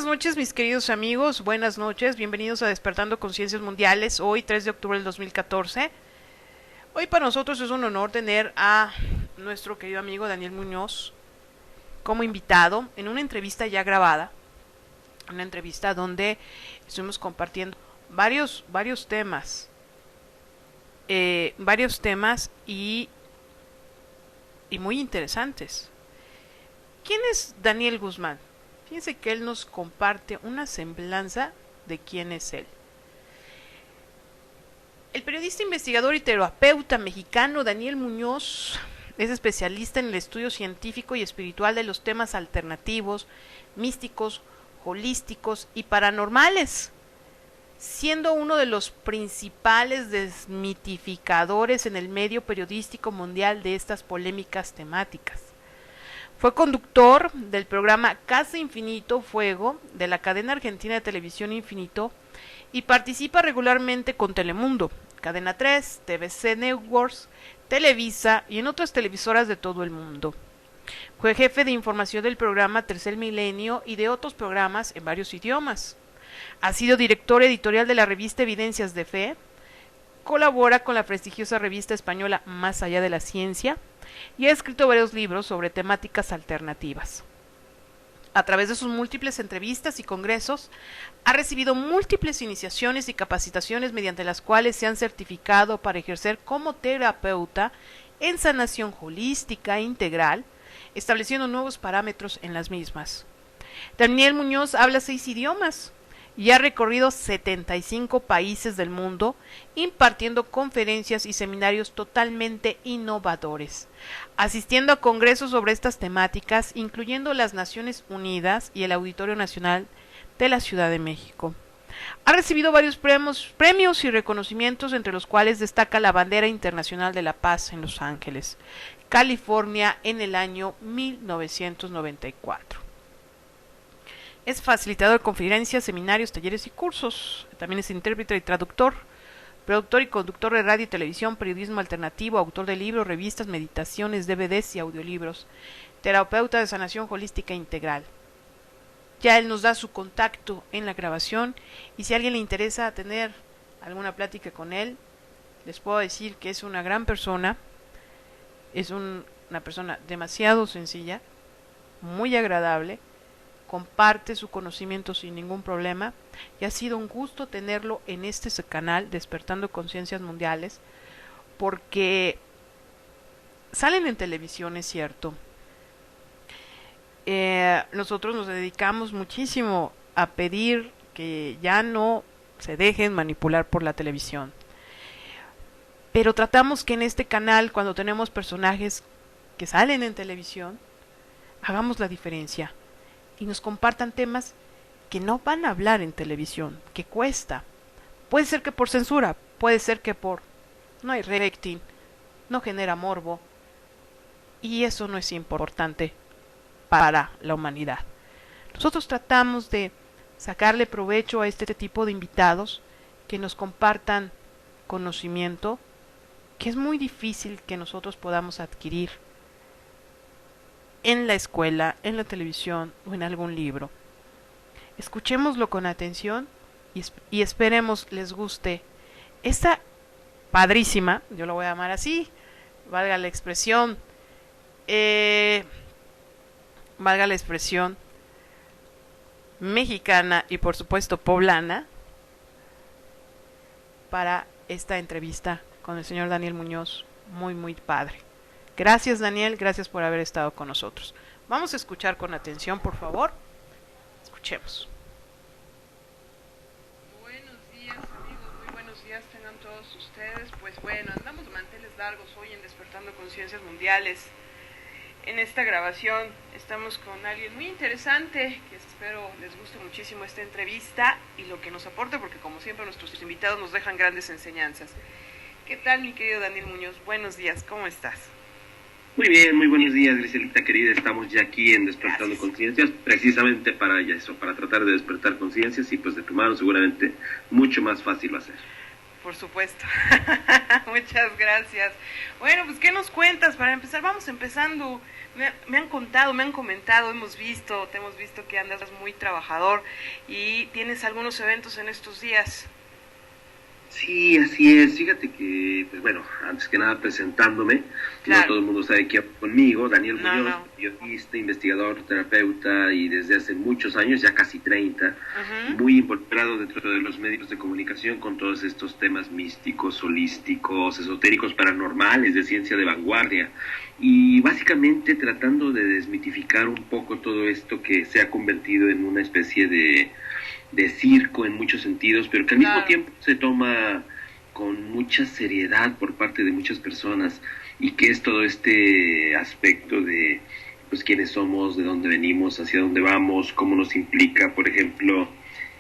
noches, mis queridos amigos, buenas noches, bienvenidos a Despertando Conciencias Mundiales, hoy 3 de octubre del 2014. Hoy para nosotros es un honor tener a nuestro querido amigo Daniel Muñoz como invitado en una entrevista ya grabada, una entrevista donde estuvimos compartiendo varios temas y muy interesantes. ¿Quién es Daniel Guzmán? Fíjense que él nos comparte una semblanza de quién es él. El periodista, investigador y terapeuta mexicano Daniel Muñoz es especialista en el estudio científico y espiritual de los temas alternativos, místicos, holísticos y paranormales, siendo uno de los principales desmitificadores en el medio periodístico mundial de estas polémicas temáticas. Fue conductor del programa Casa Infinito Fuego de la cadena argentina de televisión Infinito y participa regularmente con Telemundo, Cadena 3, TVC Networks, Televisa y en otras televisoras de todo el mundo. Fue jefe de información del programa Tercer Milenio y de otros programas en varios idiomas. Ha sido director editorial de la revista Evidencias de Fe, colabora con la prestigiosa revista española Más Allá de la Ciencia, y ha escrito varios libros sobre temáticas alternativas. A través de sus múltiples entrevistas y congresos, ha recibido múltiples iniciaciones y capacitaciones mediante las cuales se han certificado para ejercer como terapeuta en sanación holística e integral, estableciendo nuevos parámetros en las mismas. Daniel Muñoz habla 6 idiomas y ha recorrido 75 países del mundo, impartiendo conferencias y seminarios totalmente innovadores, asistiendo a congresos sobre estas temáticas, incluyendo las Naciones Unidas y el Auditorio Nacional de la Ciudad de México. Ha recibido varios premios y reconocimientos, entre los cuales destaca la Bandera Internacional de la Paz en Los Ángeles, California, en el año 1994. Es facilitador de conferencias, seminarios, talleres y cursos. También es intérprete y traductor, productor y conductor de radio y televisión, periodismo alternativo, autor de libros, revistas, meditaciones, DVDs y audiolibros, terapeuta de sanación holística integral. Ya él nos da su contacto en la grabación y si a alguien le interesa tener alguna plática con él, les puedo decir que es una gran persona, es una persona demasiado sencilla, muy agradable, comparte su conocimiento sin ningún problema y ha sido un gusto tenerlo en este canal Despertando Conciencias Mundiales, porque salen en televisión, es cierto. Nosotros nos dedicamos muchísimo a pedir que ya no se dejen manipular por la televisión, pero tratamos que en este canal, cuando tenemos personajes que salen en televisión, hagamos la diferencia y nos compartan temas que no van a hablar en televisión, que cuesta. Puede ser que por censura, puede ser que no hay rating, no genera morbo, y eso no es importante para la humanidad. Nosotros tratamos de sacarle provecho a este tipo de invitados que nos compartan conocimiento que es muy difícil que nosotros podamos adquirir en la escuela, en la televisión o en algún libro. Escuchémoslo con atención y esperemos les guste esta padrísima, yo lo voy a llamar así, valga la expresión mexicana y por supuesto poblana, para esta entrevista con el señor Daniel Muñoz, muy padre. Gracias, Daniel, gracias por haber estado con nosotros. Vamos a escuchar con atención, por favor. Escuchemos. Buenos días, amigos, muy buenos días tengan todos ustedes. Pues bueno, andamos de manteles largos hoy en Despertando Conciencias Mundiales. En esta grabación estamos con alguien muy interesante, que espero les guste muchísimo esta entrevista y lo que nos aporte, porque como siempre nuestros invitados nos dejan grandes enseñanzas. ¿Qué tal, mi querido Daniel Muñoz? Buenos días, ¿cómo estás? Muy bien, muy buenos días, Griselita querida. Estamos ya aquí en Despertando Conciencias, precisamente para eso, para tratar de despertar conciencias y pues de tu mano seguramente mucho más fácil va a ser. Por supuesto. Muchas gracias. Bueno, pues ¿qué nos cuentas? Para empezar, vamos empezando. Me han contado, me han comentado, te hemos visto que andas muy trabajador y tienes algunos eventos en estos días. Sí, así es. Fíjate que, pues bueno, antes que nada presentándome, Claro. no todo el mundo sabe quién conmigo, Daniel No, Muñoz, no. periodista, investigador, terapeuta y desde hace muchos años, ya casi 30, Ujú. muy involucrado dentro de los medios de comunicación con todos estos temas místicos, holísticos, esotéricos, paranormales, de ciencia de vanguardia y básicamente tratando de desmitificar un poco todo esto que se ha convertido en una especie de circo en muchos sentidos, pero que al mismo Claro. tiempo se toma con mucha seriedad por parte de muchas personas y que es todo este aspecto de pues quiénes somos, de dónde venimos, hacia dónde vamos, cómo nos implica, por ejemplo,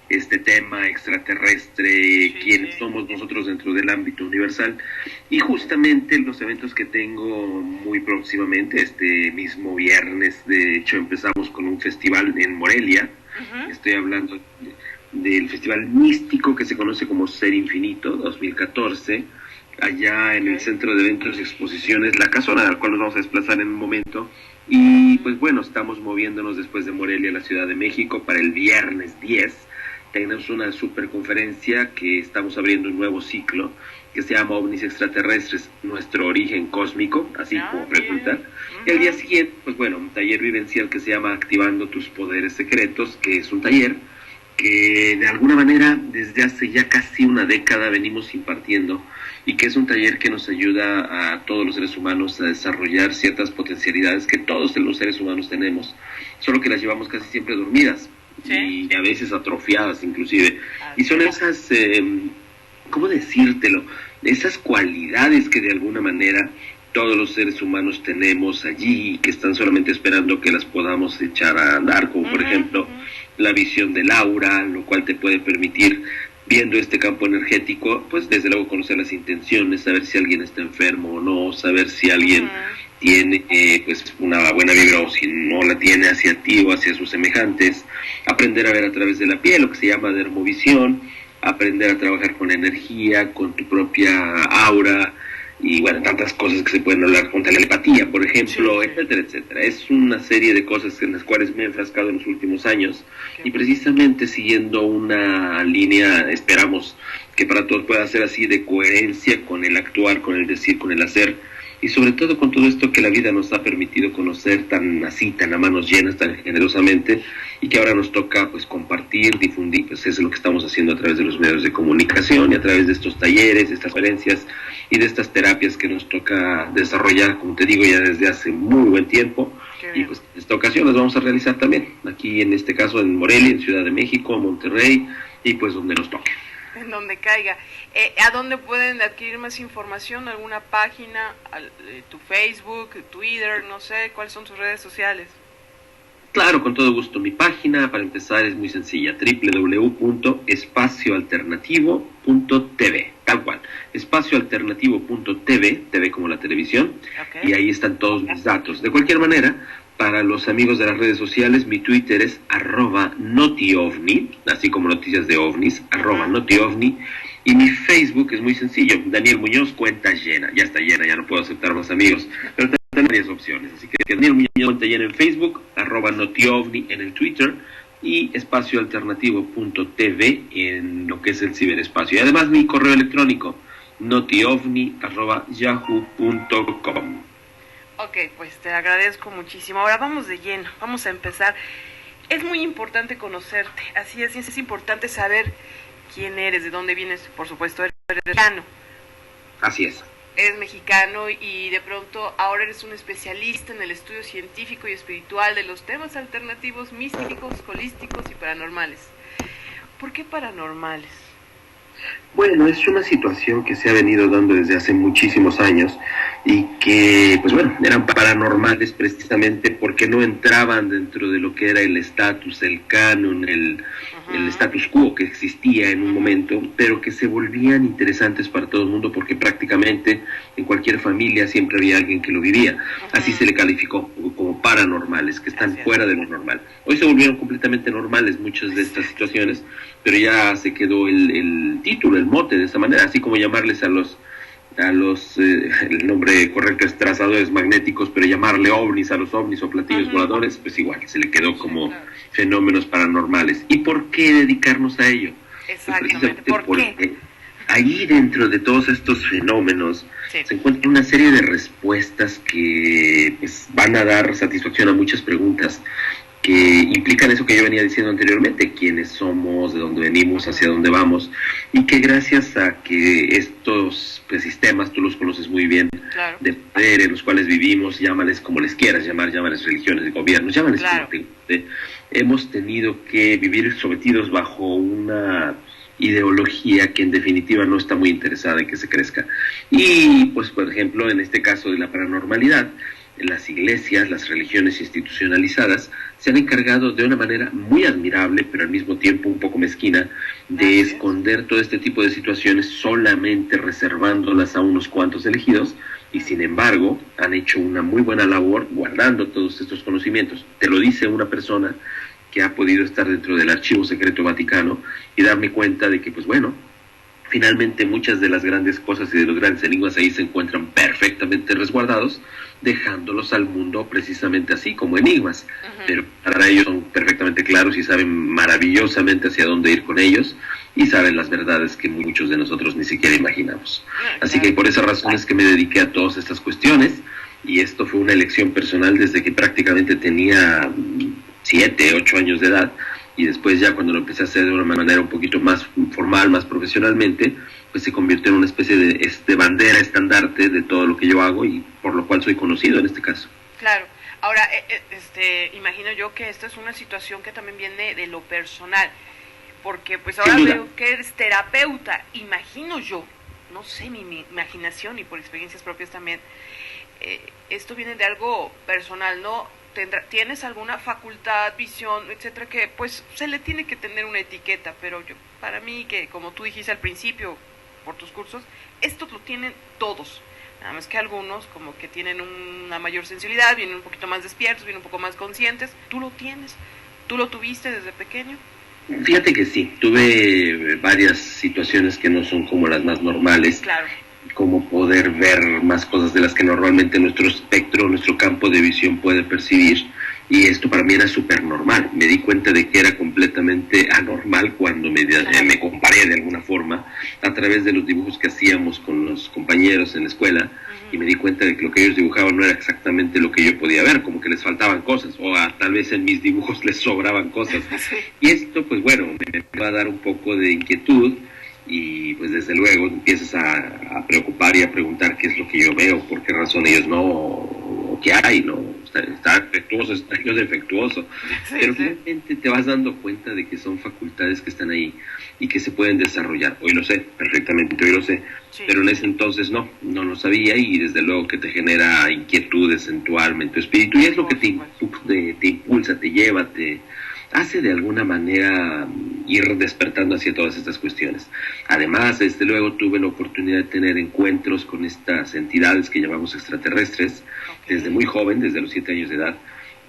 este tema extraterrestre, Sí, quiénes sí. somos nosotros dentro del ámbito universal y justamente los eventos que tengo muy próximamente, este mismo viernes, de hecho empezamos con un festival en Morelia. Ujú. Estoy hablando del festival místico que se conoce como Ser Infinito 2014, allá en el Ok. Centro de Eventos y Exposiciones La Casona, al cual nos vamos a desplazar en un momento. Y pues bueno, estamos moviéndonos después de Morelia a la Ciudad de México para el viernes 10. Tenemos una super conferencia que estamos abriendo un nuevo ciclo que se llama OVNIs Extraterrestres, Nuestro Origen Cósmico, así como Bien. pregunta. Y al día Ujú. siguiente, pues bueno, un taller vivencial que se llama Activando tus Poderes Secretos, que es un taller que de alguna manera desde hace ya casi una década venimos impartiendo y que es un taller que nos ayuda a todos los seres humanos a desarrollar ciertas potencialidades que todos los seres humanos tenemos, solo que las llevamos casi siempre dormidas Sí. y a veces atrofiadas inclusive. Así Y son es. esas, ¿cómo decírtelo? Esas cualidades que de alguna manera todos los seres humanos tenemos allí y que están solamente esperando que las podamos echar a andar, como por Ujú, ejemplo ujú. la visión del aura, lo cual te puede permitir, viendo este campo energético, pues desde luego conocer las intenciones, saber si alguien está enfermo o no, saber si alguien Ujú. tiene pues una buena vibra o si no la tiene hacia ti o hacia sus semejantes, aprender a ver a través de la piel, lo que se llama dermovisión, aprender a trabajar con energía, con tu propia aura y bueno, tantas cosas que se pueden hablar con telepatía, por ejemplo, Sí, sí. etcétera, etcétera. Es una serie de cosas en las cuales me he enfrascado en los últimos años Qué y precisamente siguiendo una línea, esperamos que para todos pueda ser así, de coherencia con el actuar, con el decir, con el hacer y sobre todo con todo esto que la vida nos ha permitido conocer tan así, tan a manos llenas, tan generosamente y que ahora nos toca pues compartir, difundir, pues eso es lo que estamos haciendo a través de los medios de comunicación y a través de estos talleres, de estas conferencias y de estas terapias que nos toca desarrollar, como te digo, ya desde hace muy buen tiempo. Qué Y bien. pues en esta ocasión las vamos a realizar también, aquí en este caso en Morelia, en Ciudad de México, Monterrey y pues donde nos toque. En donde caiga. ¿A dónde pueden adquirir más información? ¿Alguna página? ¿Tu Facebook? ¿Twitter? No sé. ¿Cuáles son tus redes sociales? Claro, con todo gusto. Mi página, para empezar, es muy sencilla, www.espacioalternativo.tv, tal cual, espacioalternativo.tv, TV como la televisión, Ok. y ahí están todos mis datos. De cualquier manera, para los amigos de las redes sociales, mi Twitter es @notiovni, así como noticias de ovnis, @notiovni, y mi Facebook es muy sencillo, Daniel Muñoz, cuenta llena. Ya está llena, ya no puedo aceptar más amigos, pero tengo varias opciones, así que Daniel Muñoz, cuenta llena en Facebook, @notiovni en el Twitter y espacioalternativo.tv en lo que es el ciberespacio. Y además mi correo electrónico, notiovni@yahoo.com. Ok, pues te agradezco muchísimo. Ahora vamos de lleno, vamos a empezar. Es muy importante conocerte, así es importante saber quién eres, de dónde vienes, por supuesto, eres mexicano. Así es. Eres mexicano y de pronto ahora eres un especialista en el estudio científico y espiritual de los temas alternativos, místicos, holísticos y paranormales. ¿Por qué paranormales? Bueno, es una situación que se ha venido dando desde hace muchísimos años y que, pues bueno, eran paranormales precisamente porque no entraban dentro de lo que era el estatus, el canon, el status quo que existía en un momento, pero que se volvían interesantes para todo el mundo porque prácticamente en cualquier familia siempre había alguien que lo vivía. Así se le calificó como paranormales, que están fuera de lo normal. Hoy se volvieron completamente normales muchas de estas situaciones, pero ya se quedó el título, el mote de esa manera, así como llamarles a los a los, el nombre correcto es trazadores magnéticos, pero llamarle ovnis a los ovnis o platillos voladores, pues igual, se le quedó como fenómenos paranormales. ¿Y por qué dedicarnos a ello? Exactamente, Pues ¿por qué? Ahí dentro de todos estos fenómenos se encuentra una serie de respuestas que pues, van a dar satisfacción a muchas preguntas que implican eso que yo venía diciendo anteriormente, quiénes somos, de dónde venimos, hacia dónde vamos, y que gracias a que estos pues, sistemas, tú los conoces muy bien, de poder en los cuales vivimos, llámales como les quieras llamar, llámales religiones, gobiernos, llámales como te guste, hemos tenido que vivir sometidos bajo una ideología que en definitiva no está muy interesada en que se crezca. Y pues por ejemplo en este caso de la paranormalidad, las iglesias, las religiones institucionalizadas se han encargado de una manera muy admirable, pero al mismo tiempo un poco mezquina, de esconder todo este tipo de situaciones solamente reservándolas a unos cuantos elegidos, y sin embargo han hecho una muy buena labor guardando todos estos conocimientos. Te lo dice una persona que ha podido estar dentro del Archivo Secreto Vaticano y darme cuenta de que, pues bueno, finalmente muchas de las grandes cosas y de los grandes enigmas ahí se encuentran perfectamente resguardados, dejándolos al mundo precisamente así, como enigmas. Pero para ellos son perfectamente claros y saben maravillosamente hacia dónde ir con ellos y saben las verdades que muchos de nosotros ni siquiera imaginamos. Así que por esa razón es que me dediqué a todas estas cuestiones, y esto fue una elección personal desde que prácticamente tenía 7, 8 años de edad, y después ya cuando lo empecé a hacer de una manera un poquito más formal, más profesionalmente, pues se convirtió en una especie de bandera, estandarte de todo lo que yo hago, y por lo cual soy conocido en este caso. Claro. Ahora, imagino yo que esta es una situación que también viene de lo personal, porque pues ahora veo que eres terapeuta, imagino yo, no sé, mi imaginación y por experiencias propias también, esto viene de algo personal, ¿no? Tienes alguna facultad, visión, etcétera, que pues se le tiene que tener una etiqueta, pero yo, para mí, que como tú dijiste al principio por tus cursos, esto lo tienen todos, nada más que algunos como que tienen una mayor sensibilidad, vienen un poquito más despiertos, vienen un poco más conscientes. Tú lo tienes, tú lo tuviste desde pequeño. Fíjate que sí, tuve varias situaciones que no son como las más normales. Claro. Como poder ver más cosas de las que normalmente nuestro espectro, nuestro campo de visión puede percibir, y esto para mí era súper normal. Me di cuenta de que era completamente anormal cuando me comparé de alguna forma a través de los dibujos que hacíamos con los compañeros en la escuela, y me di cuenta de que lo que ellos dibujaban no era exactamente lo que yo podía ver, como que les faltaban cosas, o tal vez en mis dibujos les sobraban cosas. Y esto, pues bueno, me va a dar un poco de inquietud, y pues desde luego empiezas a preocupar y a preguntar qué es lo que yo veo, por qué razón ellos no, o qué hay, ¿no? Está defectuoso, está defectuoso. Pero finalmente te vas dando cuenta de que son facultades que están ahí y que se pueden desarrollar. Hoy lo sé, perfectamente, hoy lo sé. Pero en ese entonces no lo sabía, y desde luego que te genera inquietudes en tu alma, en tu espíritu, y es lo que te impulsa, te lleva, te hace de alguna manera ir despertando hacia todas estas cuestiones. Además, desde luego tuve la oportunidad de tener encuentros con estas entidades que llamamos extraterrestres, desde muy joven, desde los 7 años de edad,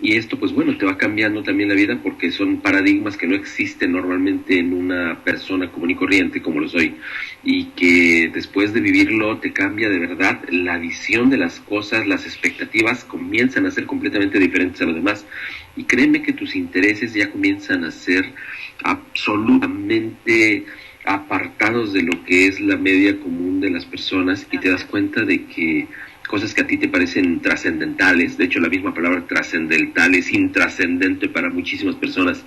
y esto pues bueno, te va cambiando también la vida, porque son paradigmas que no existen normalmente en una persona común y corriente como lo soy, y que después de vivirlo te cambia de verdad la visión de las cosas, las expectativas comienzan a ser completamente diferentes a los demás, y créeme que tus intereses ya comienzan a ser absolutamente apartados de lo que es la media común de las personas, y te das cuenta de que cosas que a ti te parecen trascendentales, de hecho la misma palabra trascendental es intrascendente para muchísimas personas,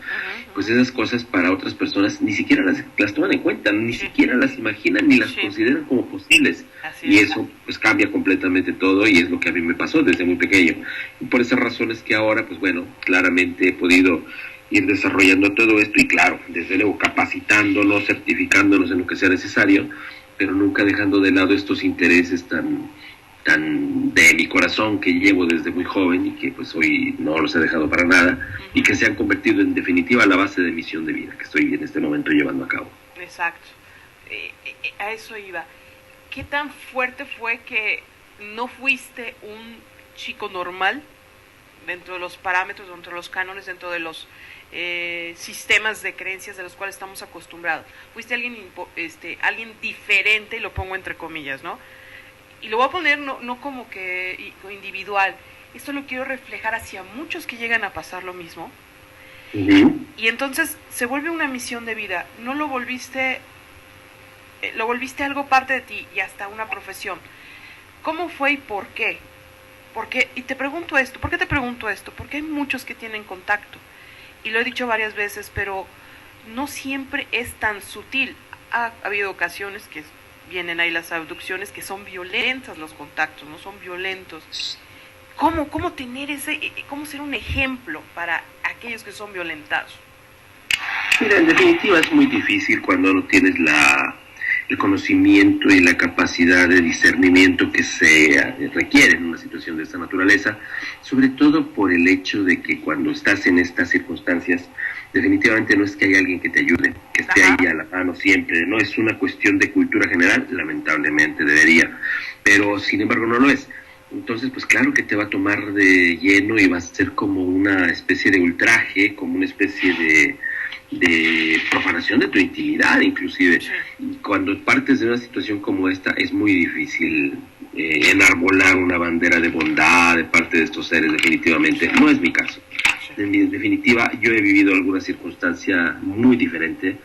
pues esas cosas para otras personas ni siquiera las toman en cuenta, ni siquiera las imaginan ni las consideran como posibles. Y eso pues cambia completamente todo, y es lo que a mí me pasó desde muy pequeño. Y por esas razones que ahora pues bueno, claramente he podido ir desarrollando todo esto, y claro, desde luego capacitándonos, certificándonos en lo que sea necesario, pero nunca dejando de lado estos intereses tan de mi corazón que llevo desde muy joven, y que pues hoy no los he dejado para nada, y que se han convertido en definitiva la base de misión de vida que estoy en este momento llevando a cabo. Exacto, a eso iba. ¿Qué tan fuerte fue que no fuiste un chico normal dentro de los parámetros, dentro de los cánones, dentro de los sistemas de creencias de los cuales estamos acostumbrados? Fuiste alguien diferente, y lo pongo entre comillas, ¿no? y lo voy a poner no como que individual, esto lo quiero reflejar hacia muchos que llegan a pasar lo mismo. Y entonces se vuelve una misión de vida, no lo volviste algo parte de ti y hasta una profesión. ¿Cómo fue y por qué? Y te pregunto esto, ¿por qué te pregunto esto? Porque hay muchos que tienen contacto, y lo he dicho varias veces, pero no siempre es tan sutil. Ha habido ocasiones que vienen ahí las abducciones, que son violentas los contactos, no son violentos. ¿Cómo tener cómo ser un ejemplo para aquellos que son violentados? Mira, en definitiva es muy difícil cuando no tienes el conocimiento y la capacidad de discernimiento que se requiere en una situación de esta naturaleza, sobre todo por el hecho de que cuando estás en estas circunstancias, definitivamente no es que haya alguien que te ayude, que esté ahí a la mano siempre, no es una cuestión de cultura general, lamentablemente debería, pero sin embargo no lo es. Entonces, pues claro que te va a tomar de lleno y va a ser como una especie de ultraje, como una especie de profanación de tu intimidad, inclusive. Y cuando partes de una situación como esta, es muy difícil enarbolar una bandera de bondad de parte de estos seres, definitivamente. No es mi caso. En definitiva, yo he vivido alguna circunstancia muy diferente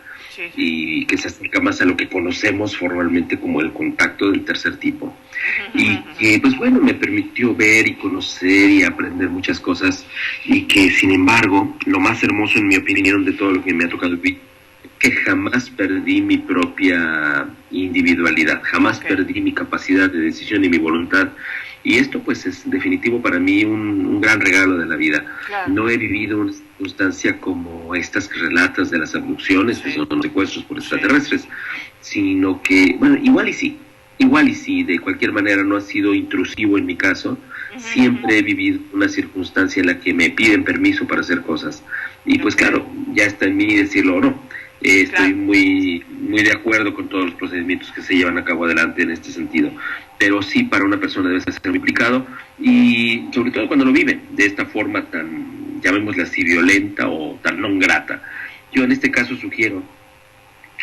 y que se acerca más a lo que conocemos formalmente como el contacto del tercer tipo. Y que, pues bueno, me permitió ver y conocer y aprender muchas cosas, y que, sin embargo, lo más hermoso, en mi opinión, de todo lo que me ha tocado vivir, que jamás perdí mi propia individualidad, jamás perdí mi capacidad de decisión y mi voluntad. Y esto, pues, es definitivo para mí un gran regalo de la vida. Claro. No he vivido una circunstancia como estas que relatas de las abducciones, que son secuestros por extraterrestres, sino que, bueno, igual y sí, de cualquier manera no ha sido intrusivo en mi caso. Siempre he vivido una circunstancia en la que me piden permiso para hacer cosas. Y pues claro, ya está en mí decirlo o no. Estoy muy de acuerdo con todos los procedimientos que se llevan a cabo adelante en este sentido. Pero sí, para una persona debe ser complicado, y sobre todo cuando lo vive de esta forma tan, llamémosla así, violenta o tan no grata. Yo en este caso sugiero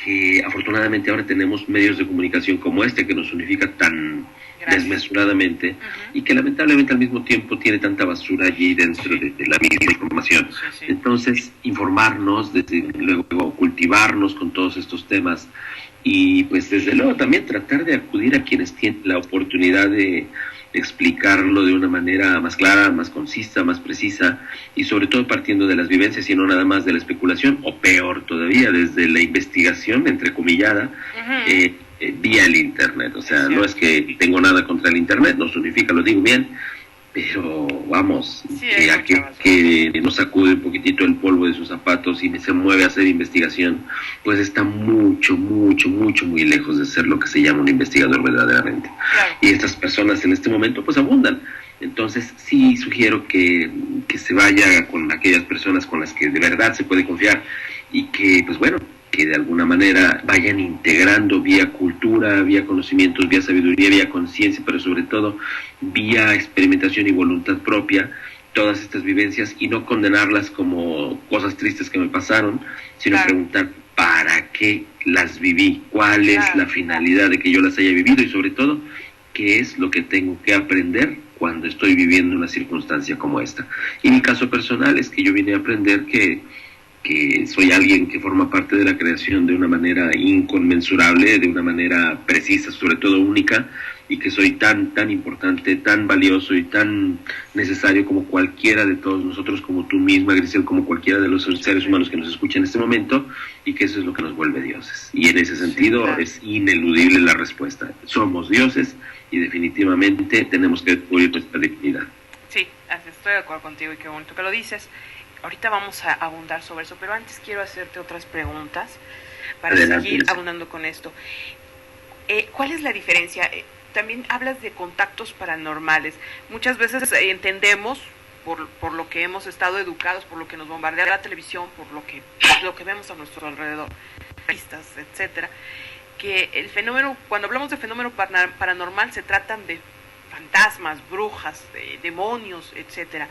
que afortunadamente ahora tenemos medios de comunicación como este, que nos unifica tan desmesuradamente, y que lamentablemente al mismo tiempo tiene tanta basura allí dentro de la misma información. Entonces, informarnos, desde luego cultivarnos con todos estos temas, y pues desde luego también tratar de acudir a quienes tienen la oportunidad de explicarlo de una manera más clara, más concisa, más precisa, y sobre todo partiendo de las vivencias y no nada más de la especulación, o peor todavía, desde la investigación, entrecomillada, vía el internet. O sea, no es que tengo nada contra el internet, no significa, lo digo bien, pero vamos, que nos sacude un poquitito el polvo de sus zapatos y se mueve a hacer investigación, pues está mucho, muy lejos de ser lo que se llama un investigador verdaderamente. Claro. Y estas personas en este momento pues abundan. Entonces sí sugiero que se vaya con aquellas personas con las que de verdad se puede confiar, y que pues bueno, que de alguna manera vayan integrando vía cultura, vía conocimientos, vía sabiduría, vía conciencia, pero sobre todo vía experimentación y voluntad propia, todas estas vivencias, y no condenarlas como cosas tristes que me pasaron, sino preguntar para qué las viví, cuál es la finalidad de que yo las haya vivido, y sobre todo, qué es lo que tengo que aprender cuando estoy viviendo una circunstancia como esta. Y mi caso personal es que yo vine a aprender que soy alguien que forma parte de la creación de una manera inconmensurable, de una manera precisa, sobre todo única, y que soy tan importante, tan valioso y tan necesario como cualquiera de todos nosotros, como tú misma, Grisel, como cualquiera de los seres humanos que nos escuchan en este momento, y que eso es lo que nos vuelve dioses. Y en ese sentido es ineludible la respuesta. Somos dioses y definitivamente tenemos que descubrir nuestra dignidad. Sí, estoy de acuerdo contigo, y qué bonito que lo dices. Ahorita vamos a abundar sobre eso, pero antes quiero hacerte otras preguntas para seguir abundando con esto. ¿Cuál es la diferencia? También hablas de contactos paranormales. Muchas veces entendemos, por lo que hemos estado educados, por lo que nos bombardea la televisión, por lo que vemos a nuestro alrededor, revistas, etcétera, que el fenómeno, cuando hablamos de fenómeno paranormal, se tratan de fantasmas, brujas, de demonios, etcétera.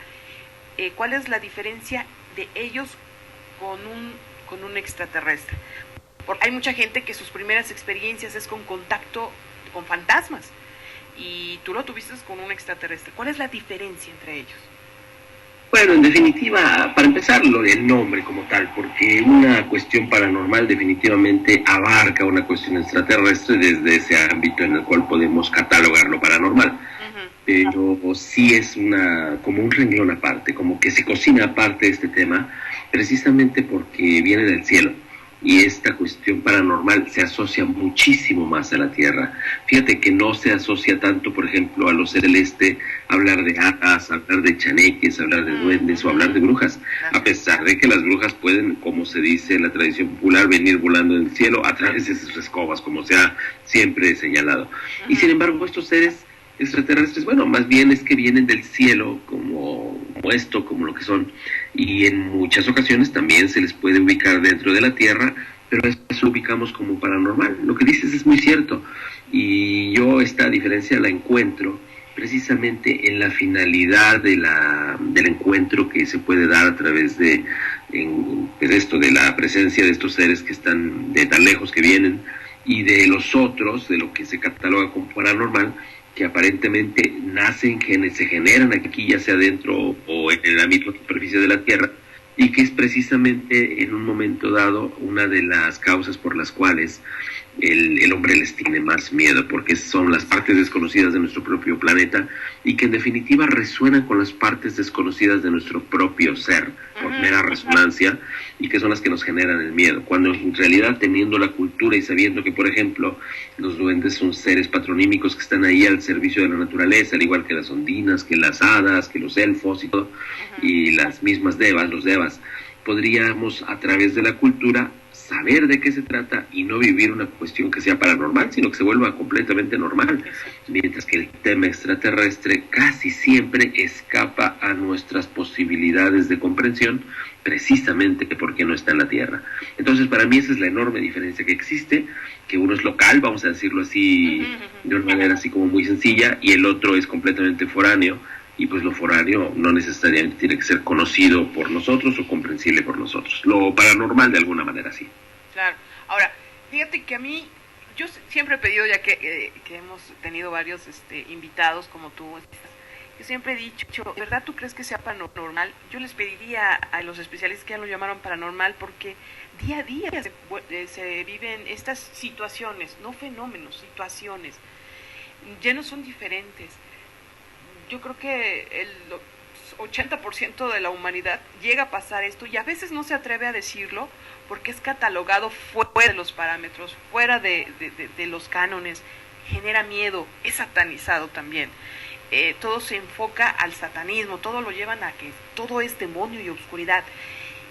¿Cuál es la diferencia de ellos con un extraterrestre? Porque hay mucha gente que sus primeras experiencias es con contacto con fantasmas. y tú lo tuviste con un extraterrestre. ¿Cuál es la diferencia entre ellos? Bueno, en definitiva, para empezar, el nombre como tal, porque una cuestión paranormal definitivamente abarca una cuestión extraterrestre desde ese ámbito en el cual podemos catalogar lo paranormal. Pero sí es como un renglón aparte, como que se cocina aparte de este tema, precisamente porque viene del cielo. Y esta cuestión paranormal se asocia muchísimo más a la Tierra. Fíjate que no se asocia tanto, por ejemplo, a lo celeste, hablar de hadas, hablar de chaneques, hablar de duendes o hablar de brujas, a pesar de que las brujas pueden, como se dice en la tradición popular, venir volando del cielo a través de sus escobas, como se ha siempre señalado. Y sin embargo, estos seres extraterrestres, bueno, más bien es que vienen del cielo como lo que son, y en muchas ocasiones también se les puede ubicar dentro de la Tierra, pero eso lo ubicamos como paranormal. Lo que dices es muy cierto, y yo esta diferencia la encuentro precisamente en la finalidad del encuentro que se puede dar a través de la presencia de estos seres que están de tan lejos que vienen, y de los otros, de lo que se cataloga como paranormal, que aparentemente nacen, se generan aquí, ya sea dentro o en la misma superficie de la Tierra, y que es precisamente en un momento dado una de las causas por las cuales el hombre les tiene más miedo, porque son las partes desconocidas de nuestro propio planeta y que en definitiva resuenan con las partes desconocidas de nuestro propio ser por mera resonancia, y que son las que nos generan el miedo, cuando en realidad, teniendo la cultura y sabiendo que, por ejemplo, los duendes son seres patronímicos que están ahí al servicio de la naturaleza, al igual que las ondinas, que las hadas, que los elfos y todo, y las mismas los devas, podríamos a través de la cultura saber de qué se trata y no vivir una cuestión que sea paranormal, sino que se vuelva completamente normal, mientras que el tema extraterrestre casi siempre escapa a nuestras posibilidades de comprensión, precisamente porque no está en la Tierra. Entonces, para mí esa es la enorme diferencia que existe, que uno es local, vamos a decirlo así, de una manera así como muy sencilla, y el otro es completamente foráneo, y pues lo foráneo no necesariamente tiene que ser conocido por nosotros o comprensible por nosotros. Lo paranormal de alguna manera sí. Claro. Ahora, fíjate que a mí, yo siempre he pedido, ya que hemos tenido varios invitados como tú, yo siempre he dicho, ¿de verdad tú crees que sea paranormal? Yo les pediría a los especialistas que ya lo llamaron paranormal, porque día a día se viven estas situaciones, no fenómenos, situaciones. Ya no son diferentes. Yo creo que el 80% de la humanidad llega a pasar esto, y a veces no se atreve a decirlo porque es catalogado fuera de los parámetros, fuera de los cánones, genera miedo, es satanizado también. Todo se enfoca al satanismo, todo lo llevan a que todo es demonio y oscuridad.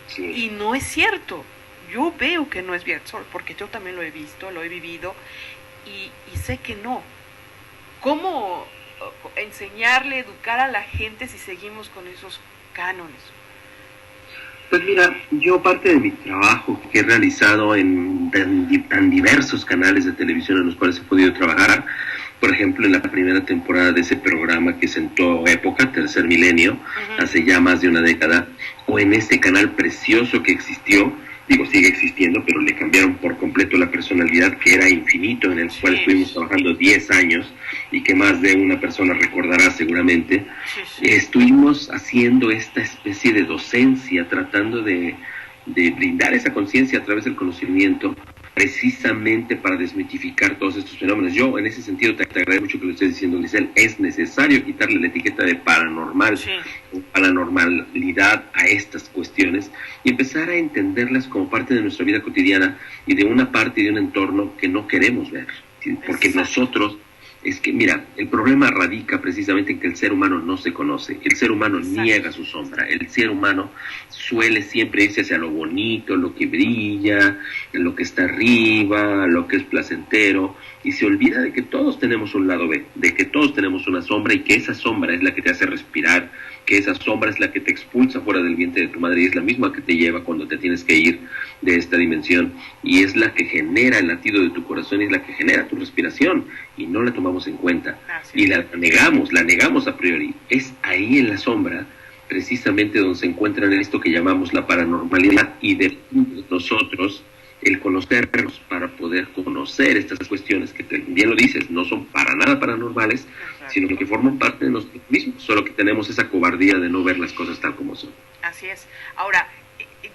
Sí. Y no es cierto. Yo veo que no es cierto, porque yo también lo he visto, lo he vivido, y sé que no. ¿Cómo enseñarle, educar a la gente si seguimos con esos cánones? Pues mira, yo parte de mi trabajo que he realizado en tan diversos canales de televisión en los cuales he podido trabajar, por ejemplo, en la primera temporada de ese programa que sentó época, Tercer Milenio, hace ya más de una década, o en este canal precioso que existió, sigue existiendo, pero le cambiaron por completo la personalidad, que era Infinito, en el cual estuvimos trabajando 10 años, y que más de una persona recordará seguramente. Estuvimos haciendo esta especie de docencia, tratando de brindar esa conciencia a través del conocimiento, precisamente para desmitificar todos estos fenómenos. Yo, en ese sentido, te agradezco mucho que lo estés diciendo, Lisel. Es necesario quitarle la etiqueta de paranormal o paranormalidad a estas cuestiones y empezar a entenderlas como parte de nuestra vida cotidiana y de una parte y de un entorno que no queremos ver. ¿Sí? Porque nosotros, es que, mira, el problema radica precisamente en que el ser humano no se conoce. El ser humano niega su sombra. El ser humano suele siempre irse hacia lo bonito, lo que brilla, lo que está arriba, lo que es placentero, y se olvida de que todos tenemos un lado B, de que todos tenemos una sombra, y que esa sombra es la que te hace respirar, que esa sombra es la que te expulsa fuera del vientre de tu madre, y es la misma que te lleva cuando te tienes que ir de esta dimensión, y es la que genera el latido de tu corazón, y es la que genera tu respiración, y no la tomamos en cuenta, y la negamos a priori. Es ahí en la sombra precisamente donde se encuentran esto que llamamos la paranormalidad, y de nosotros el conocernos para poder conocer estas cuestiones que, bien lo dices, no son para nada paranormales, sino que forman parte de nosotros mismos, solo que tenemos esa cobardía de no ver las cosas tal como son. Así es. Ahora,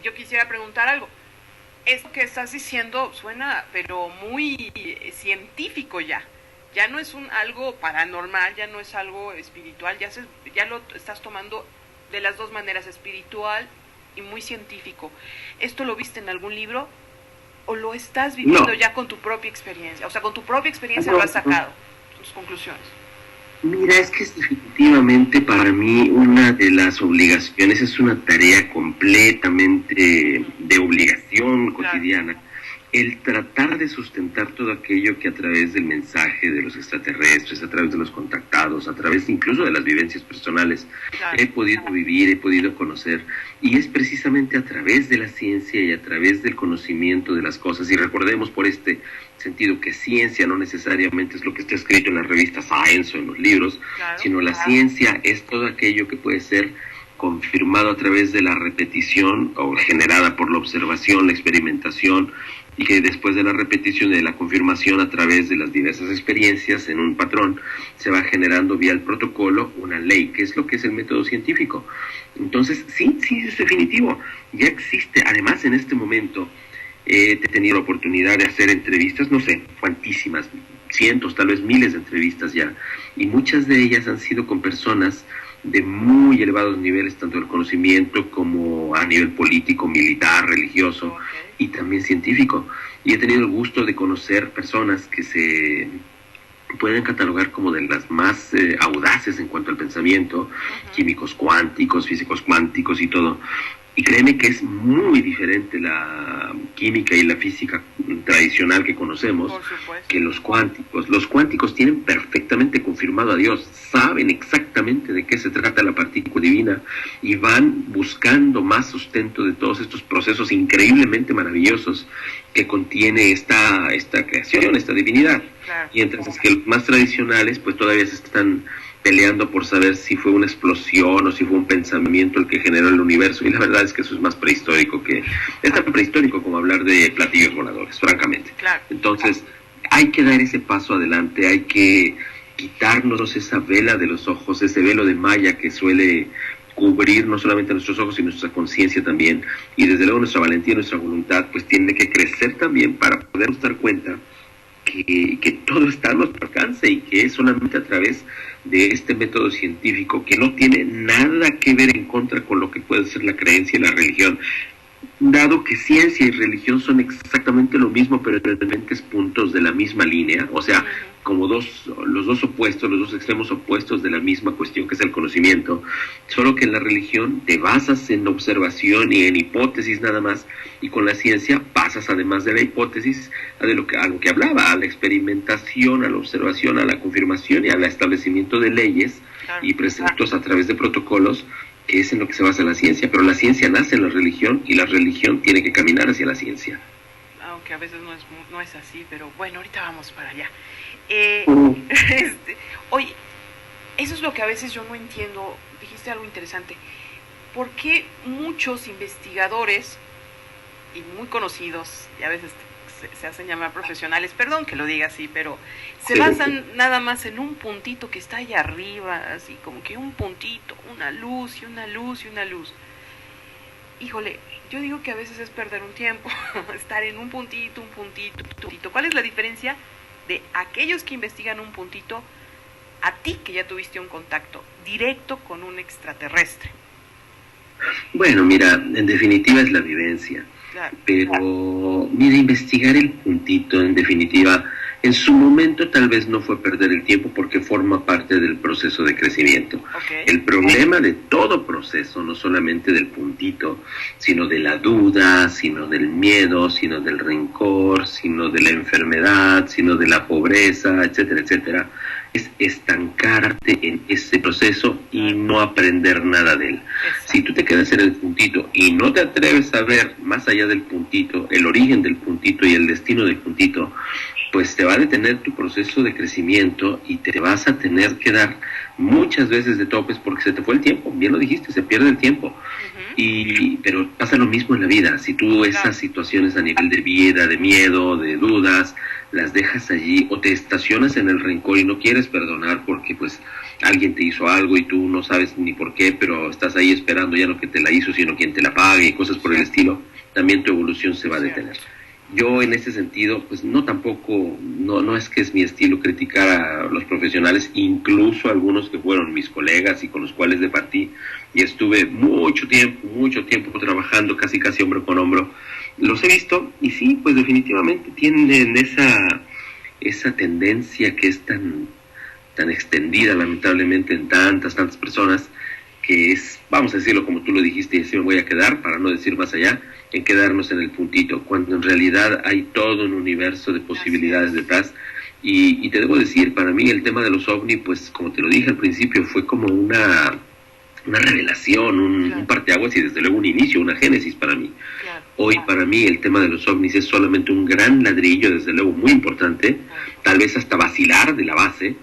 yo quisiera preguntar algo. Esto que estás diciendo suena, pero muy científico ya. Ya no es algo paranormal, ya no es algo espiritual, ya lo estás tomando de las dos maneras, espiritual y muy científico. ¿Esto lo viste en algún libro o lo estás viviendo ya con tu propia experiencia? O sea, con tu propia experiencia lo has sacado, tus conclusiones. Mira, es que es definitivamente para mí una de las obligaciones, es una tarea completamente de obligación cotidiana, el tratar de sustentar todo aquello que a través del mensaje de los extraterrestres, a través de los contactados, a través incluso de las vivencias personales, he podido vivir, he podido conocer, y es precisamente a través de la ciencia y a través del conocimiento de las cosas, y recordemos por este sentido que ciencia no necesariamente es lo que está escrito en la revista Science o en los libros, sino la ciencia es todo aquello que puede ser confirmado a través de la repetición o generada por la observación, la experimentación, y que después de la repetición y de la confirmación a través de las diversas experiencias en un patrón se va generando vía el protocolo una ley, que es lo que es el método científico. Entonces sí, es definitivo, ya existe. Además, en este momento he tenido la oportunidad de hacer entrevistas, no sé, cuantísimas, cientos, tal vez miles de entrevistas ya, y muchas de ellas han sido con personas de muy elevados niveles, tanto del conocimiento como a nivel político, militar, religioso y también científico. Y he tenido el gusto de conocer personas que se pueden catalogar como de las más audaces en cuanto al pensamiento, químicos cuánticos, físicos cuánticos y todo. Y créeme que es muy diferente la química y la física tradicional que conocemos que los cuánticos. Los cuánticos tienen perfectamente confirmado a Dios, saben exactamente de qué se trata la partícula divina y van buscando más sustento de todos estos procesos increíblemente maravillosos que contiene esta creación, esta divinidad. Y entonces que los más tradicionales pues todavía se están peleando por saber si fue una explosión o si fue un pensamiento el que generó el universo, y la verdad es que eso es más prehistórico es tan prehistórico como hablar de platillos voladores, francamente. Entonces hay que dar ese paso adelante, hay que quitarnos esa vela de los ojos, ese velo de malla que suele cubrir no solamente nuestros ojos, sino nuestra conciencia también, y desde luego nuestra valentía y nuestra voluntad pues tiene que crecer también para podernos dar cuenta que todo está a nuestro alcance y que es solamente a través de este método científico que no tiene nada que ver en contra con lo que puede ser la creencia y la religión, dado que ciencia y religión son exactamente lo mismo, pero en diferentes puntos de la misma línea, o sea, como los dos opuestos, los dos extremos opuestos de la misma cuestión que es el conocimiento, solo que en la religión te basas en observación y en hipótesis nada más, y con la ciencia pasas además de la hipótesis a lo que hablaba, a la experimentación, a la observación, a la confirmación y al establecimiento de leyes y preceptos a través de protocolos, que es en lo que se basa la ciencia. Pero la ciencia nace en la religión y la religión tiene que caminar hacia la ciencia. Aunque a veces no es así, pero bueno, ahorita vamos para allá. Oye, eso es lo que a veces yo no entiendo. Dijiste algo interesante. ¿Por qué muchos investigadores y muy conocidos, y a veces se hacen llamar profesionales, perdón que lo diga así, pero se basan nada más en un puntito que está allá arriba, así como que un puntito, una luz y una luz y una luz? Híjole, yo digo que a veces es perder un tiempo, estar en un puntito. ¿Cuál es la diferencia de aquellos que investigan un puntito a ti que ya tuviste un contacto directo con un extraterrestre? Bueno, mira, en definitiva es la vivencia. Pero, mira, investigar el puntito, en definitiva, en su momento tal vez no fue perder el tiempo porque forma parte del proceso de crecimiento. El problema de todo proceso, no solamente del puntito, sino de la duda, sino del miedo, sino del rencor, sino de la enfermedad, sino de la pobreza, etcétera, etcétera, es estancarte en ese proceso y no aprender nada de él. Si tú te quedas en el puntito y no te atreves a ver más allá del puntito, el origen del puntito y el destino del puntito, pues te va a detener tu proceso de crecimiento y te vas a tener que dar muchas veces de topes porque se te fue el tiempo, bien lo dijiste, se pierde el tiempo. Pero pasa lo mismo en la vida, si tú esas situaciones a nivel de vida, de miedo, de dudas, las dejas allí o te estacionas en el rencor y no quieres perdonar porque pues alguien te hizo algo y tú no sabes ni por qué, pero estás ahí esperando ya no que te la hizo, sino quien te la pague y cosas por el estilo, también tu evolución se va a detener. Yo en ese sentido, pues no es que es mi estilo criticar a los profesionales, incluso algunos que fueron mis colegas y con los cuales departí y estuve mucho tiempo trabajando casi hombro con hombro, los he visto y sí, pues definitivamente tienen esa tendencia que es tan extendida lamentablemente en tantas personas, que es, vamos a decirlo como tú lo dijiste y así me voy a quedar, para no decir más allá, en quedarnos en el puntito, cuando en realidad hay todo un universo de posibilidades detrás. Y te debo decir, para mí el tema de los ovni, pues como te lo dije al principio, fue como una revelación, un parteaguas y desde luego un inicio, una génesis para mí. Hoy para mí el tema de los ovnis es solamente un gran ladrillo, desde luego muy importante, tal vez hasta vacilar de la base,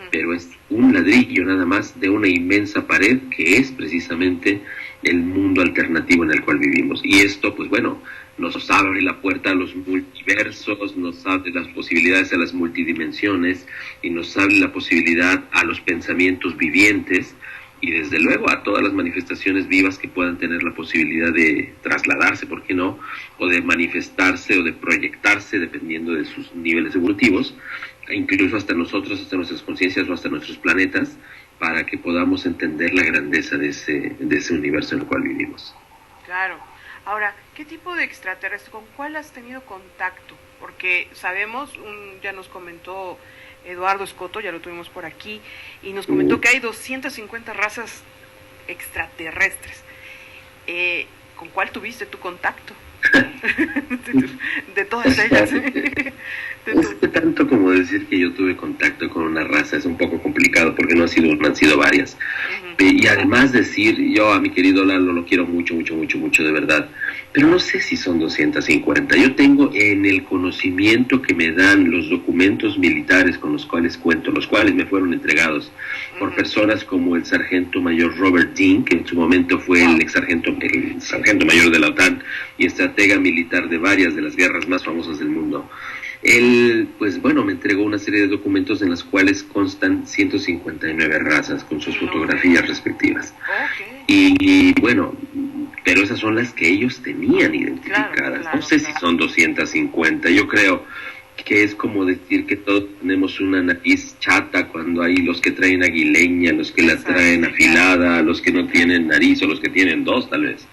pero es un ladrillo nada más de una inmensa pared que es precisamente el mundo alternativo en el cual vivimos. Y esto, pues bueno, nos abre la puerta a los multiversos, nos abre las posibilidades a las multidimensiones y nos abre la posibilidad a los pensamientos vivientes y desde luego a todas las manifestaciones vivas que puedan tener la posibilidad de trasladarse, ¿por qué no? O de manifestarse o de proyectarse dependiendo de sus niveles evolutivos, incluso hasta nosotros, hasta nuestras conciencias o hasta nuestros planetas, para que podamos entender la grandeza de ese universo en el cual vivimos. Claro. Ahora, ¿qué tipo de extraterrestre, con cuál has tenido contacto? Porque sabemos, ya nos comentó Eduardo Escoto, ya lo tuvimos por aquí, y nos comentó que hay 250 razas extraterrestres. ¿Con cuál tuviste tu contacto? de todas ellas. Es tanto como decir que yo tuve contacto con una raza, es un poco complicado porque no han sido varias. Y además decir, yo a mi querido Lalo lo quiero mucho, de verdad, pero no sé si son 250. Yo tengo en el conocimiento que me dan los documentos militares con los cuales cuento, los cuales me fueron entregados por personas como el sargento mayor Robert Dean, que en su momento fue el sargento mayor de la OTAN y estratega militar de varias de las guerras más famosas del mundo. Él, pues bueno, me entregó una serie de documentos en las cuales constan 159 razas con sus fotografías respectivas. Y bueno, pero esas son las que ellos tenían identificadas. No sé si son 250, yo creo que es como decir que todos tenemos una nariz chata cuando hay los que traen aguileña, los que la traen afilada, los que no tienen nariz o los que tienen dos tal vez.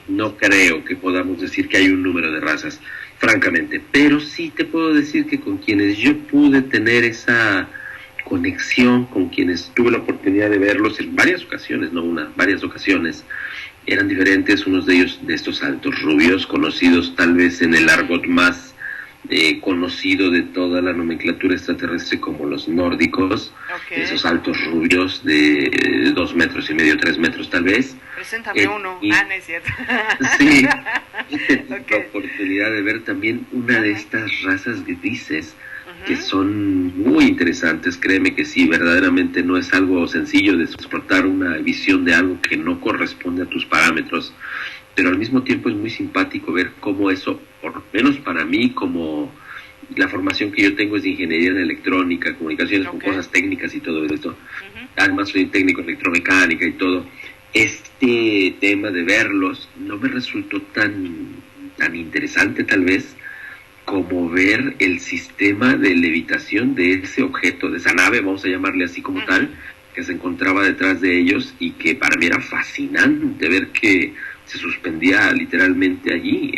No creo que podamos decir que hay un número de razas, francamente, pero sí te puedo decir que con quienes yo pude tener esa conexión, con quienes tuve la oportunidad de verlos en varias ocasiones, no una, varias ocasiones, eran diferentes, unos de ellos de estos altos rubios, conocidos tal vez en el argot más conocido de toda la nomenclatura extraterrestre como los nórdicos, esos altos rubios de 2,5 metros, 3 metros tal vez. Preséntame uno, no es cierto. Sí, la oportunidad de ver también una de estas razas grises que son muy interesantes, créeme que sí, verdaderamente no es algo sencillo de soportar una visión de algo que no corresponde a tus parámetros, pero al mismo tiempo es muy simpático ver cómo eso, por lo menos para mí, como la formación que yo tengo es de ingeniería en electrónica, comunicaciones con cosas técnicas y todo esto, además soy técnico en electromecánica y todo, este tema de verlos no me resultó tan interesante tal vez como ver el sistema de levitación de ese objeto, de esa nave, vamos a llamarle así como tal, que se encontraba detrás de ellos y que para mí era fascinante ver que se suspendía literalmente allí,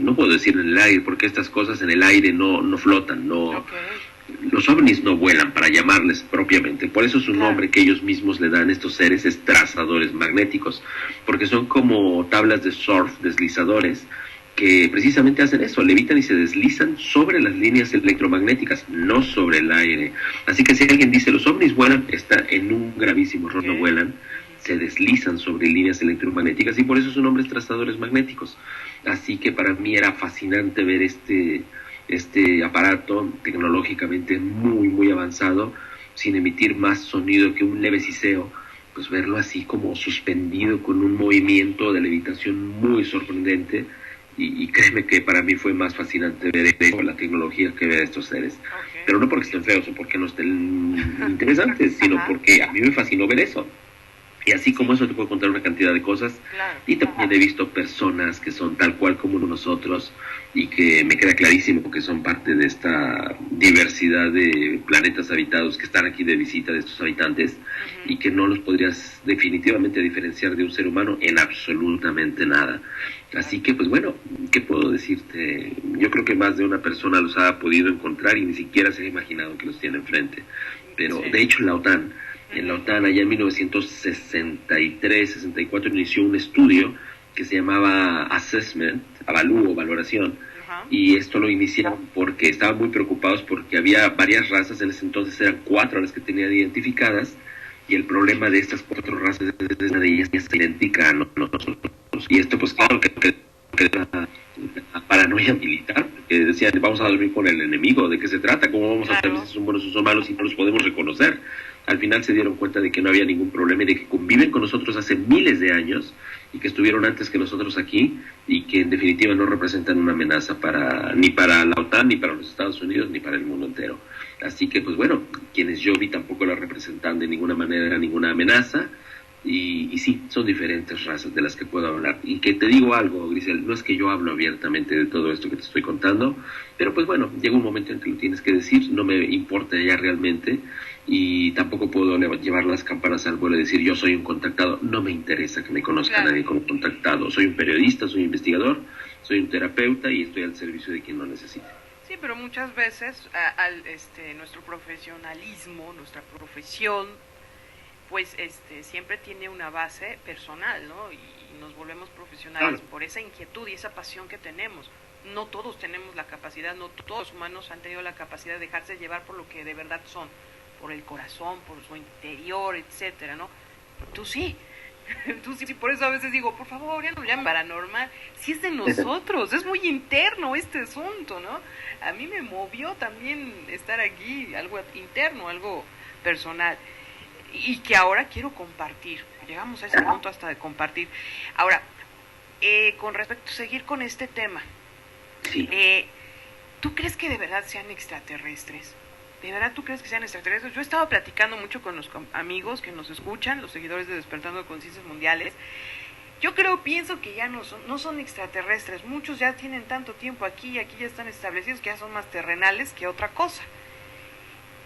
no puedo decir en el aire, porque estas cosas en el aire no flotan, los ovnis no vuelan, para llamarles propiamente, por eso su nombre que ellos mismos le dan estos seres es trazadores magnéticos, porque son como tablas de surf, deslizadores, que precisamente hacen eso, levitan y se deslizan sobre las líneas electromagnéticas, no sobre el aire. Así que si alguien dice los ovnis vuelan, está en un gravísimo error, no vuelan, se deslizan sobre líneas electromagnéticas y por eso su nombre es trazadores magnéticos. Así que para mí era fascinante ver este aparato tecnológicamente muy, muy avanzado, sin emitir más sonido que un leve siseo, pues verlo así como suspendido con un movimiento de levitación muy sorprendente. Y créeme que para mí fue más fascinante ver la tecnología que ver a estos seres. Okay. Pero no porque estén feos o porque no estén interesantes, sino porque a mí me fascinó ver eso. Y así como eso te puedo contar una cantidad de cosas. Claro. Y también he visto personas que son tal cual como nosotros y que me queda clarísimo que son parte de esta diversidad de planetas habitados que están aquí de visita de estos habitantes y que no los podrías definitivamente diferenciar de un ser humano en absolutamente nada. Así que, pues bueno, ¿qué puedo decirte? Yo creo que más de una persona los ha podido encontrar y ni siquiera se ha imaginado que los tiene enfrente. Pero, de hecho, en la OTAN, allá en 1963-64, inició un estudio que se llamaba Assessment, avalúo, valoración, y esto lo iniciaron porque estaban muy preocupados porque había varias razas, en ese entonces eran 4 las que tenían identificadas, y el problema de estas 4 razas es que una de ellas es idéntica a nosotros. Y esto, pues claro, que era una paranoia militar, porque decían, vamos a dormir con el enemigo, ¿de qué se trata? ¿Cómo vamos a saber si son buenos o son malos si no los podemos reconocer? Al final se dieron cuenta de que no había ningún problema y de que conviven con nosotros hace miles de años y que estuvieron antes que nosotros aquí y que en definitiva no representan una amenaza ni para la OTAN, ni para los Estados Unidos, ni para el mundo entero. Así que, pues bueno, quienes yo vi tampoco la representan de ninguna manera ninguna amenaza. Y sí, son diferentes razas de las que puedo hablar. Y que te digo algo, Grisel, no es que yo hablo abiertamente de todo esto que te estoy contando, pero pues bueno, llega un momento en que lo tienes que decir, no me importa ya realmente, y tampoco puedo llevar las campanas al vuelo y decir yo soy un contactado. No me interesa que me conozca nadie como contactado. Soy un periodista, soy un investigador, soy un terapeuta y estoy al servicio de quien lo necesite. Sí, pero muchas veces nuestro profesionalismo, nuestra profesión, pues siempre tiene una base personal, ¿no? Y nos volvemos profesionales por esa inquietud y esa pasión que tenemos. No todos tenemos la capacidad, no todos los humanos han tenido la capacidad de dejarse llevar por lo que de verdad son, por el corazón, por su interior, etcétera, ¿no? Tú sí. Tú sí, por eso a veces digo, por favor, ya no llamen paranormal. Si es de nosotros, es muy interno este asunto, ¿no? A mí me movió también estar aquí, algo interno, algo personal. Y que ahora quiero compartir. Llegamos a ese punto hasta de compartir. Ahora, con respecto a seguir con este tema, sí. ¿Tú crees que de verdad sean extraterrestres? ¿De verdad tú crees que sean extraterrestres? Yo he estado platicando mucho con los amigos que nos escuchan, los seguidores de Despertando Conciencias Mundiales. Yo pienso que ya no son extraterrestres. Muchos ya tienen tanto tiempo aquí y aquí ya están establecidos que ya son más terrenales que otra cosa.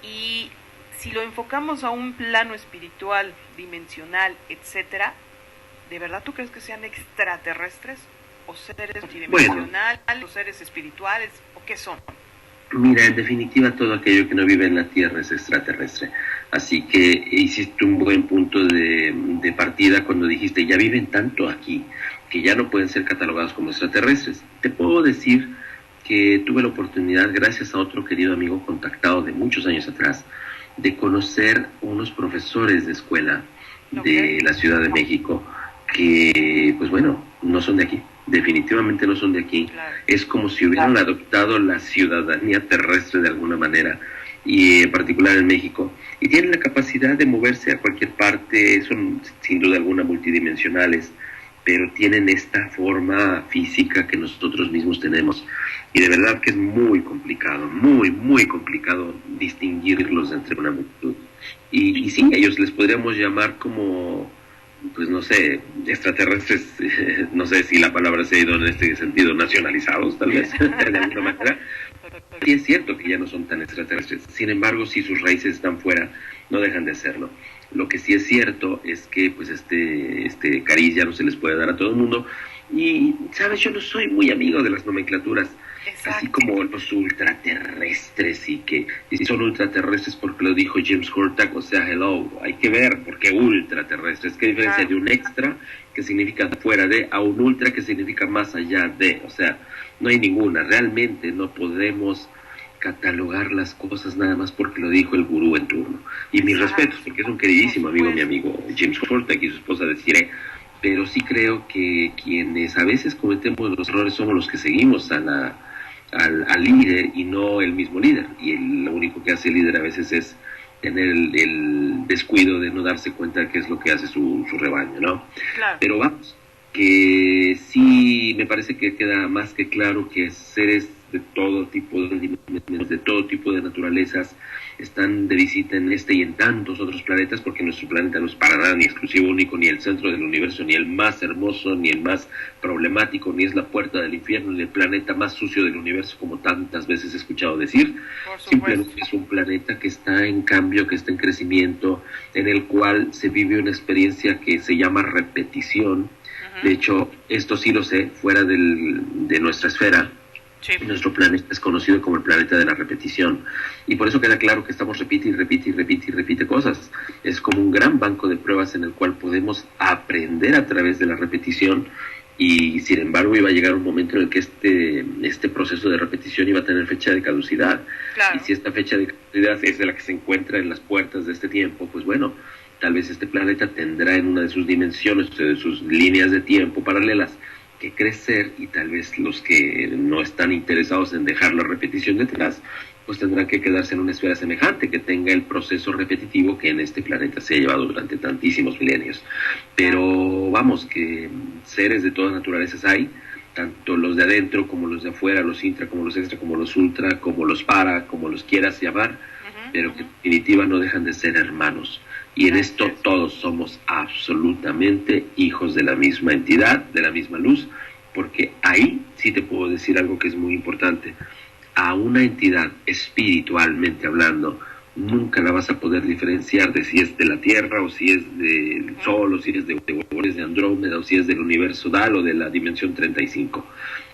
Y si lo enfocamos a un plano espiritual, dimensional, etcétera, ¿de verdad tú crees que sean extraterrestres? ¿O seres multidimensionales, o seres espirituales, o qué son? Mira, en definitiva todo aquello que no vive en la Tierra es extraterrestre. Así que hiciste un buen punto de partida cuando dijiste, ya viven tanto aquí, que ya no pueden ser catalogados como extraterrestres. Te puedo decir que tuve la oportunidad, gracias a otro querido amigo contactado de muchos años atrás, de conocer unos profesores de escuela de la Ciudad de México que, pues bueno, no son de aquí, definitivamente no son de aquí. Es como si hubieran adoptado la ciudadanía terrestre de alguna manera, y en particular en México, y tienen la capacidad de moverse a cualquier parte, son sin duda alguna multidimensionales, pero tienen esta forma física que nosotros mismos tenemos. Y de verdad que es muy complicado, muy, muy complicado distinguirlos entre una multitud. Y sí, ellos les podríamos llamar como, pues no sé, extraterrestres, no sé si la palabra se ha ido en este sentido, nacionalizados tal vez, de alguna manera. Sí es cierto que ya no son tan extraterrestres. Sin embargo, si sus raíces están fuera, no dejan de serlo. Lo que sí es cierto es que pues este cariz ya no se les puede dar a todo el mundo. Y, ¿sabes? Yo no soy muy amigo de las nomenclaturas. Exacto. Así como los ultraterrestres y si son ultraterrestres porque lo dijo James Hurtak, o sea, hello, hay que ver por qué ultraterrestres. ¿Qué diferencia de un extra que significa fuera de a un ultra que significa más allá de? O sea, no hay ninguna. Realmente no podemos catalogar las cosas nada más porque lo dijo el gurú en turno. Y mis respetos, porque es un queridísimo amigo, mi amigo James Hurtak y su esposa Desiree. Pero sí creo que quienes a veces cometemos los errores somos los que seguimos a al líder y no el mismo líder. Y lo único que hace el líder a veces es tener el descuido de no darse cuenta de qué es lo que hace su rebaño, ¿no? Claro. Pero vamos, que sí me parece que queda más que claro que seres de todo tipo de todo tipo de naturalezas están de visita en este y en tantos otros planetas, porque nuestro planeta no es para nada ni exclusivo, único, ni el centro del universo, ni el más hermoso, ni el más problemático, ni es la puerta del infierno, ni el planeta más sucio del universo, como tantas veces he escuchado decir. Simplemente es un planeta que está en cambio, que está en crecimiento, en el cual se vive una experiencia que se llama repetición. De hecho, esto sí lo sé, fuera de nuestra esfera. Sí. Nuestro planeta es conocido como el planeta de la repetición, y por eso queda claro que estamos repite cosas. Es como un gran banco de pruebas en el cual podemos aprender a través de la repetición, y sin embargo iba a llegar un momento en el que este proceso de repetición iba a tener fecha de caducidad. Claro. Y si esta fecha de caducidad es de la que se encuentra en las puertas de este tiempo, pues bueno, tal vez este planeta tendrá en una de sus dimensiones, de sus líneas de tiempo paralelas, que crecer, y tal vez los que no están interesados en dejar la repetición detrás, pues tendrán que quedarse en una esfera semejante, que tenga el proceso repetitivo que en este planeta se ha llevado durante tantísimos milenios. Pero vamos, que seres de todas naturalezas hay, tanto los de adentro como los de afuera, los intra como los extra, como los ultra, como los para, como los quieras llamar, pero que en definitiva no dejan de ser hermanos. Y en esto todos somos absolutamente hijos de la misma entidad, de la misma luz, porque ahí sí te puedo decir algo que es muy importante. A una entidad, espiritualmente hablando, nunca la vas a poder diferenciar de si es de la Tierra, o si es del Sol, o si es de Andrómeda, o si es del universo Dal, o de la dimensión 35.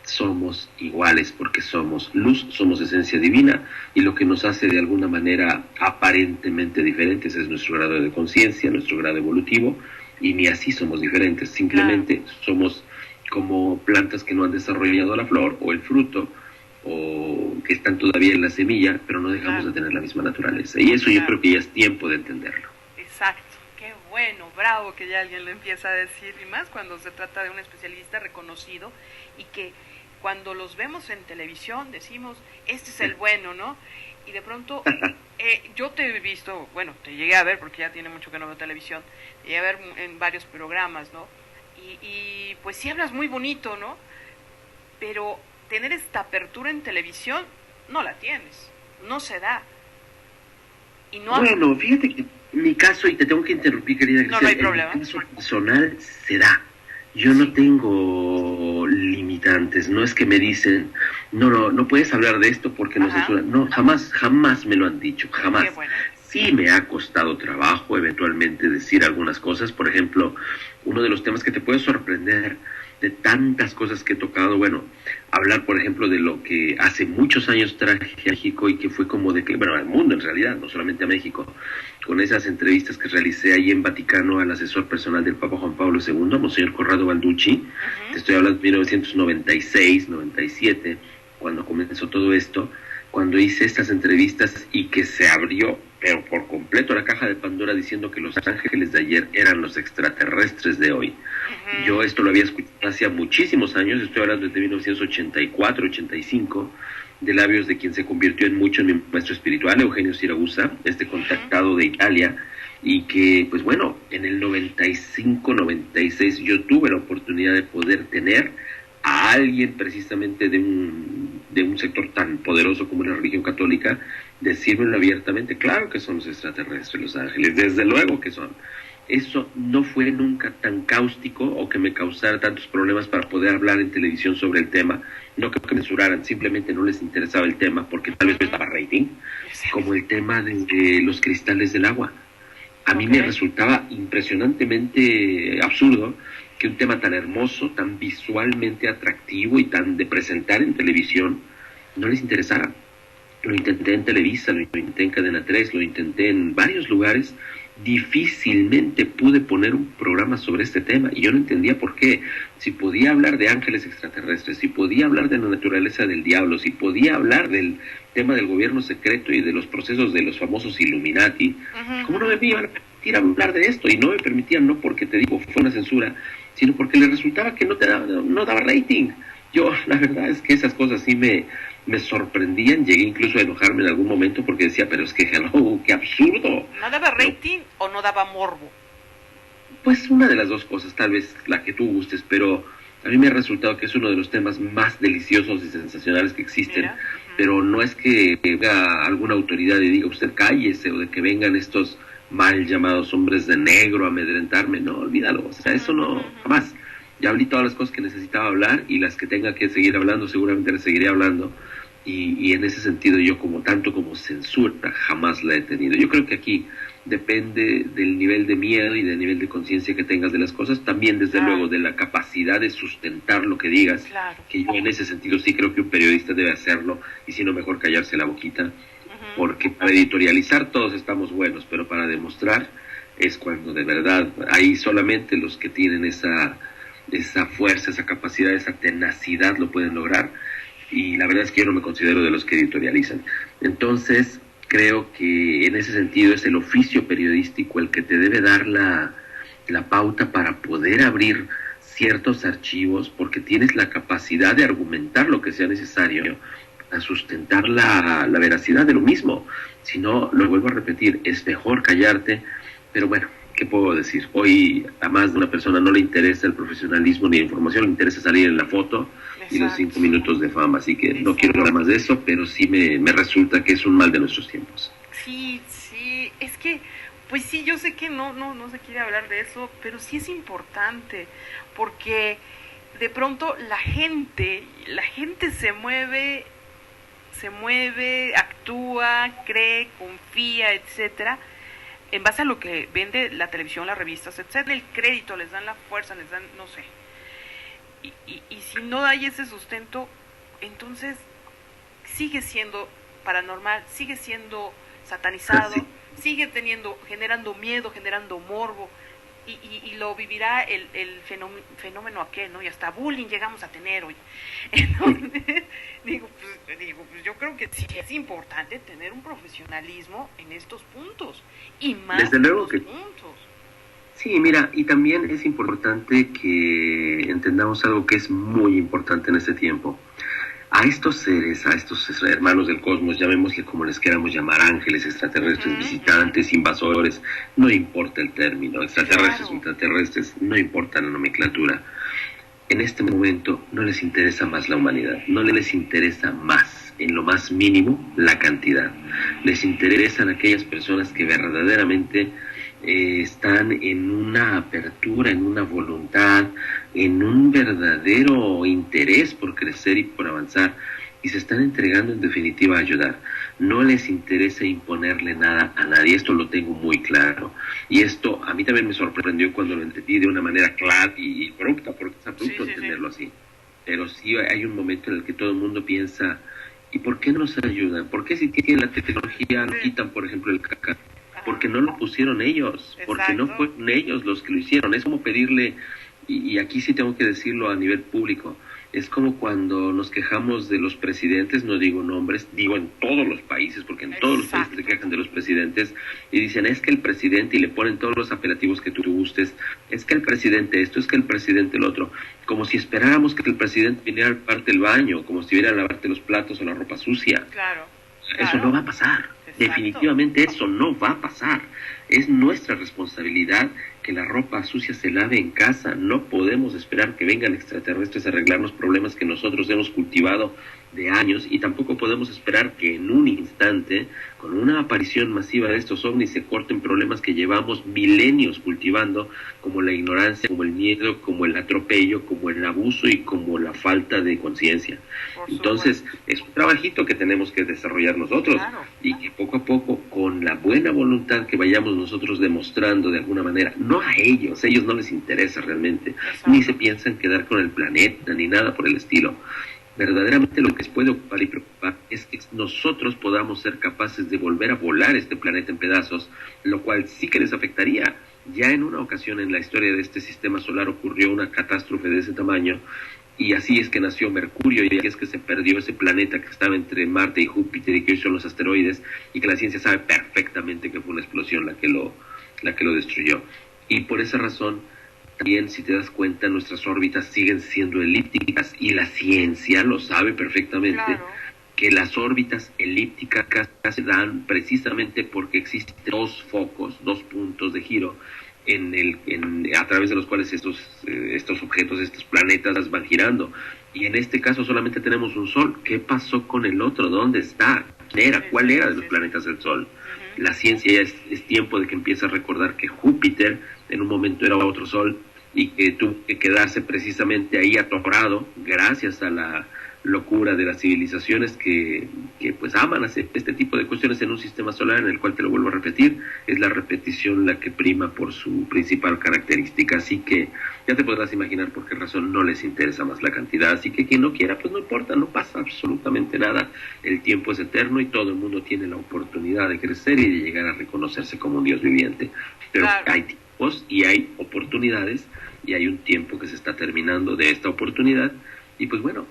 Somos iguales porque somos luz, somos esencia divina, y lo que nos hace de alguna manera aparentemente diferentes es nuestro grado de conciencia, nuestro grado evolutivo, y ni así somos diferentes, simplemente somos como plantas que no han desarrollado la flor o el fruto, o que están todavía en la semilla, pero no dejamos de tener la misma naturaleza, y eso yo creo que ya es tiempo de entenderlo. Exacto, qué bueno, bravo que ya alguien lo empieza a decir, y más cuando se trata de un especialista reconocido, y que cuando los vemos en televisión decimos, este es el bueno, ¿no? Y de pronto, yo te he visto, bueno, te llegué a ver, porque ya tiene mucho que no veo televisión, te llegué a ver en varios programas, ¿no? Y pues sí hablas muy bonito, ¿no? Pero tener esta apertura en televisión no la tienes, no se da. Y no bueno, fíjate que en mi caso, y te tengo que interrumpir, querida Griselda, no hay problema. En mi caso personal se da. Yo no tengo limitantes, no es que me dicen, no puedes hablar de esto porque no censura. No, jamás me lo han dicho, jamás. Qué bueno. Sí me ha costado trabajo eventualmente decir algunas cosas. Por ejemplo, uno de los temas que te puede sorprender de tantas cosas que he tocado, bueno, hablar por ejemplo de lo que hace muchos años traje a México, y que fue como de que, bueno, al mundo en realidad, no solamente a México, con esas entrevistas que realicé ahí en Vaticano al asesor personal del Papa Juan Pablo II, Monseñor Corrado Balducci. Te estoy hablando de 1996, 97, cuando comenzó todo esto, cuando hice estas entrevistas, y que se abrió, pero por completo, la caja de Pandora, diciendo que los ángeles de ayer eran los extraterrestres de hoy. Yo esto lo había escuchado hace muchísimos años, estoy hablando desde 1984, 85, de labios de quien se convirtió en mucho en mi maestro espiritual, Eugenio Siragusa, este contactado de Italia, y que, pues bueno, en el 95, 96 yo tuve la oportunidad de poder tener a alguien precisamente de un sector tan poderoso como la religión católica, decírmelo abiertamente. Claro que son los extraterrestres, los ángeles, desde luego que son. Eso no fue nunca tan cáustico, o que me causara tantos problemas para poder hablar en televisión sobre el tema. No que censuraran, simplemente no les interesaba el tema, porque tal vez no estaba rating, como el tema de los cristales del agua. A mí me resultaba impresionantemente absurdo que un tema tan hermoso, tan visualmente atractivo y tan de presentar en televisión no les interesara. Lo intenté en Televisa, lo intenté en Cadena 3, lo intenté en varios lugares. Difícilmente pude poner un programa sobre este tema, y yo no entendía por qué. Si podía hablar de ángeles extraterrestres, si podía hablar de la naturaleza del diablo, si podía hablar del tema del gobierno secreto y de los procesos de los famosos Illuminati, ¿cómo no me iban a permitir hablar de esto? Y no me permitían, no porque te digo fue una censura, sino porque les resultaba que no daba rating. Yo, la verdad es que esas cosas sí me sorprendían, llegué incluso a enojarme en algún momento porque decía, pero es que, hello, qué absurdo. ¿No daba rating o no daba morbo? Pues una de las dos cosas, tal vez la que tú gustes, pero a mí me ha resultado que es uno de los temas más deliciosos y sensacionales que existen. Mira. Pero no es que venga alguna autoridad y diga usted cállese, o de que vengan estos mal llamados hombres de negro a amedrentarme, no, olvídalo, o sea, eso no, jamás. Ya hablé todas las cosas que necesitaba hablar, y las que tenga que seguir hablando seguramente las seguiré hablando, y en ese sentido yo como tanto como censura jamás la he tenido. Yo creo que aquí depende del nivel de miedo y del nivel de conciencia que tengas de las cosas, también desde luego de la capacidad de sustentar lo que digas, que yo en ese sentido sí creo que un periodista debe hacerlo, y si no mejor callarse la boquita, porque para editorializar todos estamos buenos, pero para demostrar es cuando de verdad hay solamente los que tienen esa fuerza, esa capacidad, esa tenacidad lo pueden lograr, y la verdad es que yo no me considero de los que editorializan. Entonces creo que en ese sentido es el oficio periodístico el que te debe dar la pauta para poder abrir ciertos archivos, porque tienes la capacidad de argumentar lo que sea necesario a sustentar la veracidad de lo mismo. Si no, lo vuelvo a repetir, es mejor callarte. Pero bueno, ¿qué puedo decir? Hoy a más de una persona no le interesa el profesionalismo ni la información, le interesa salir en la foto y los 5 minutos de fama, así que no quiero hablar más de eso, pero sí me resulta que es un mal de nuestros tiempos. Sí, es que, pues sí, yo sé que no se quiere hablar de eso, pero sí es importante, porque de pronto la gente se mueve, actúa, cree, confía, etcétera, en base a lo que vende la televisión, las revistas, etcétera, el crédito, les dan la fuerza, les dan, no sé. Y si no hay ese sustento, entonces sigue siendo paranormal, sigue siendo satanizado, sigue generando miedo, generando morbo, y lo vivirá el fenómeno aquel, ¿no? Y hasta bullying llegamos a tener hoy. Entonces, digo, pues yo creo que sí es importante tener un profesionalismo en estos puntos, y más desde luego que puntos. Sí, mira, y también es importante que entendamos algo que es muy importante en este tiempo. A estos seres, a estos hermanos del cosmos, llamémosle como les queramos llamar, ángeles, extraterrestres, visitantes, invasores, no importa el término, extraterrestres, ultraterrestres, no importa la nomenclatura. En este momento no les interesa más la humanidad, no les interesa más, en lo más mínimo, la cantidad. Les interesan aquellas personas que verdaderamente están en una apertura, en una voluntad, en un verdadero interés por crecer y por avanzar, y se están entregando en definitiva a ayudar. No les interesa imponerle nada a nadie, esto lo tengo muy claro, y esto a mí también me sorprendió cuando lo entendí de una manera clara y abrupta, porque es abrupto entenderlo así, pero sí hay un momento en el que todo el mundo piensa, ¿y por qué no nos ayudan? ¿Por qué si tienen la tecnología no quitan, por ejemplo, el cacao? Porque no lo pusieron ellos, porque no fueron ellos los que lo hicieron. Es como pedirle, y aquí sí tengo que decirlo a nivel público, es como cuando nos quejamos de los presidentes, no digo nombres, digo en todos los países, porque en todos los países se quejan de los presidentes, y dicen, es que el presidente, y le ponen todos los apelativos que tú gustes, es que el presidente esto, es que el presidente el otro, como si esperáramos que el presidente viniera a lavarte el baño, como si viniera a lavarte los platos o la ropa sucia. Eso no va a pasar. Definitivamente eso no va a pasar. Es nuestra responsabilidad que la ropa sucia se lave en casa. No podemos esperar que vengan extraterrestres a arreglar los problemas que nosotros hemos cultivado de años, y tampoco podemos esperar que en un instante, con una aparición masiva de estos ovnis, se corten problemas que llevamos milenios cultivando, como la ignorancia, como el miedo, como el atropello, como el abuso y como la falta de conciencia. Entonces, es un trabajito que tenemos que desarrollar nosotros, y que poco a poco, con la buena voluntad que vayamos nosotros demostrando de alguna manera, no a ellos no les interesa realmente, ni se piensan quedar con el planeta, ni nada por el estilo. Verdaderamente lo que les puede ocupar y preocupar es que nosotros podamos ser capaces de volver a volar este planeta en pedazos, lo cual sí que les afectaría. Ya en una ocasión en la historia de este sistema solar ocurrió una catástrofe de ese tamaño, y así es que nació Mercurio, y así es que se perdió ese planeta que estaba entre Marte y Júpiter, y que hoy son los asteroides, y que la ciencia sabe perfectamente que fue una explosión la que lo destruyó. Y por esa razón también, si te das cuenta, nuestras órbitas siguen siendo elípticas y la ciencia lo sabe perfectamente, claro, que las órbitas elípticas se dan precisamente porque existen dos focos, dos puntos de giro a través de los cuales estos objetos, estos planetas van girando. Y en este caso solamente tenemos un Sol. ¿Qué pasó con el otro? ¿Dónde está? ¿Cuál era de los planetas del Sol? La ciencia ya es tiempo de que empiece a recordar que Júpiter en un momento era otro Sol y que tuvo que quedarse precisamente ahí atorado gracias a la locura de las civilizaciones que pues aman hacer este tipo de cuestiones en un sistema solar en el cual, te lo vuelvo a repetir, es la repetición la que prima por su principal característica. Así que ya te podrás imaginar por qué razón no les interesa más la cantidad. Así que quien no quiera, pues no importa, no pasa absolutamente nada. El tiempo es eterno y todo el mundo tiene la oportunidad de crecer y de llegar a reconocerse como un Dios viviente. Pero claro, hay tiempos y hay oportunidades y hay un tiempo que se está terminando de esta oportunidad y pues bueno,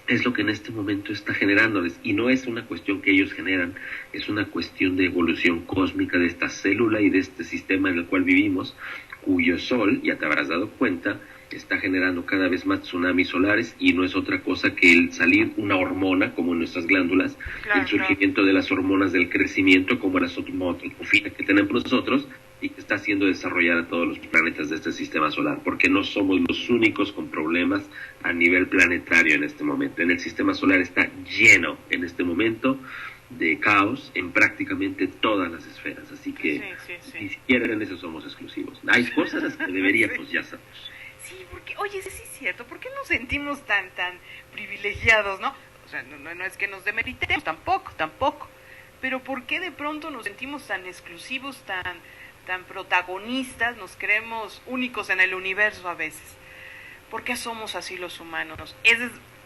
es lo que en este momento está generándoles, y no es una cuestión que ellos generan, es una cuestión de evolución cósmica de esta célula y de este sistema en el cual vivimos, cuyo Sol, ya te habrás dado cuenta, está generando cada vez más tsunamis solares, y no es otra cosa que el salir una hormona, como en nuestras glándulas, claro, el surgimiento de las hormonas del crecimiento, como la somatotropina que tenemos nosotros, y que está haciendo desarrollar a todos los planetas de este sistema solar, porque no somos los únicos con problemas a nivel planetario en este momento. En el sistema solar está lleno en este momento de caos en prácticamente todas las esferas, así que sí. Ni siquiera en eso somos exclusivos. Hay cosas que deberíamos ya saber. Sí, porque, oye, sí es cierto, ¿por qué nos sentimos tan privilegiados, no? O sea, no es que nos demeritemos, tampoco, pero ¿por qué de pronto nos sentimos tan exclusivos, tan protagonistas, nos creemos únicos en el universo a veces? ¿Por qué somos así los humanos?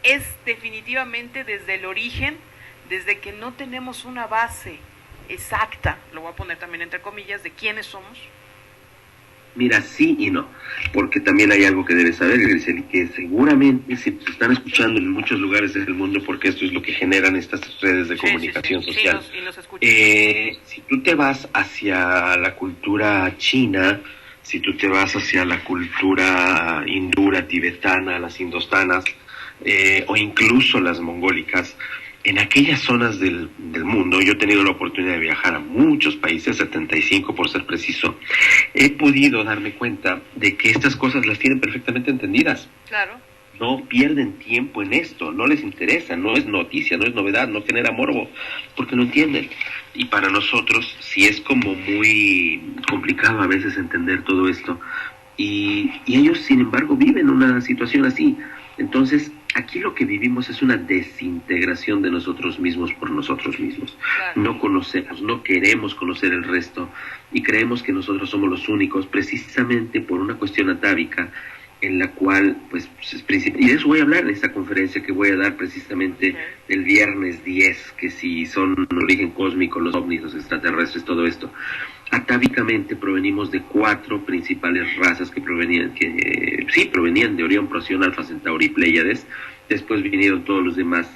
Es definitivamente desde el origen, desde que no tenemos una base exacta, lo voy a poner también entre comillas, de quiénes somos. Mira, sí y no, porque también hay algo que debes saber, Grisel, que seguramente si te están escuchando en muchos lugares del mundo, porque esto es lo que generan estas redes de comunicación social. Sí, nos si tú te vas hacia la cultura china, si tú te vas hacia la cultura hindúra, tibetana, las indostanas, o incluso las mongólicas, en aquellas zonas del mundo, yo he tenido la oportunidad de viajar a muchos países, 75 por ser preciso, he podido darme cuenta de que estas cosas las tienen perfectamente entendidas. Claro. No pierden tiempo en esto, no les interesa, no es noticia, no es novedad, no genera morbo, porque no entienden. Y para nosotros sí es como muy complicado a veces entender todo esto. Y ellos, sin embargo, viven una situación así. Entonces, aquí lo que vivimos es una desintegración de nosotros mismos por nosotros mismos. Claro. No conocemos, no queremos conocer el resto y creemos que nosotros somos los únicos, precisamente por una cuestión atávica en la cual, pues, y de eso voy a hablar en esta conferencia que voy a dar precisamente el viernes 10, que si son origen cósmico, los ovnis, los extraterrestres, todo esto. Atávicamente provenimos de 4 principales razas que provenían de Orión, Procyon, Alfa Centauri y Pléyades. Después vinieron todos los demás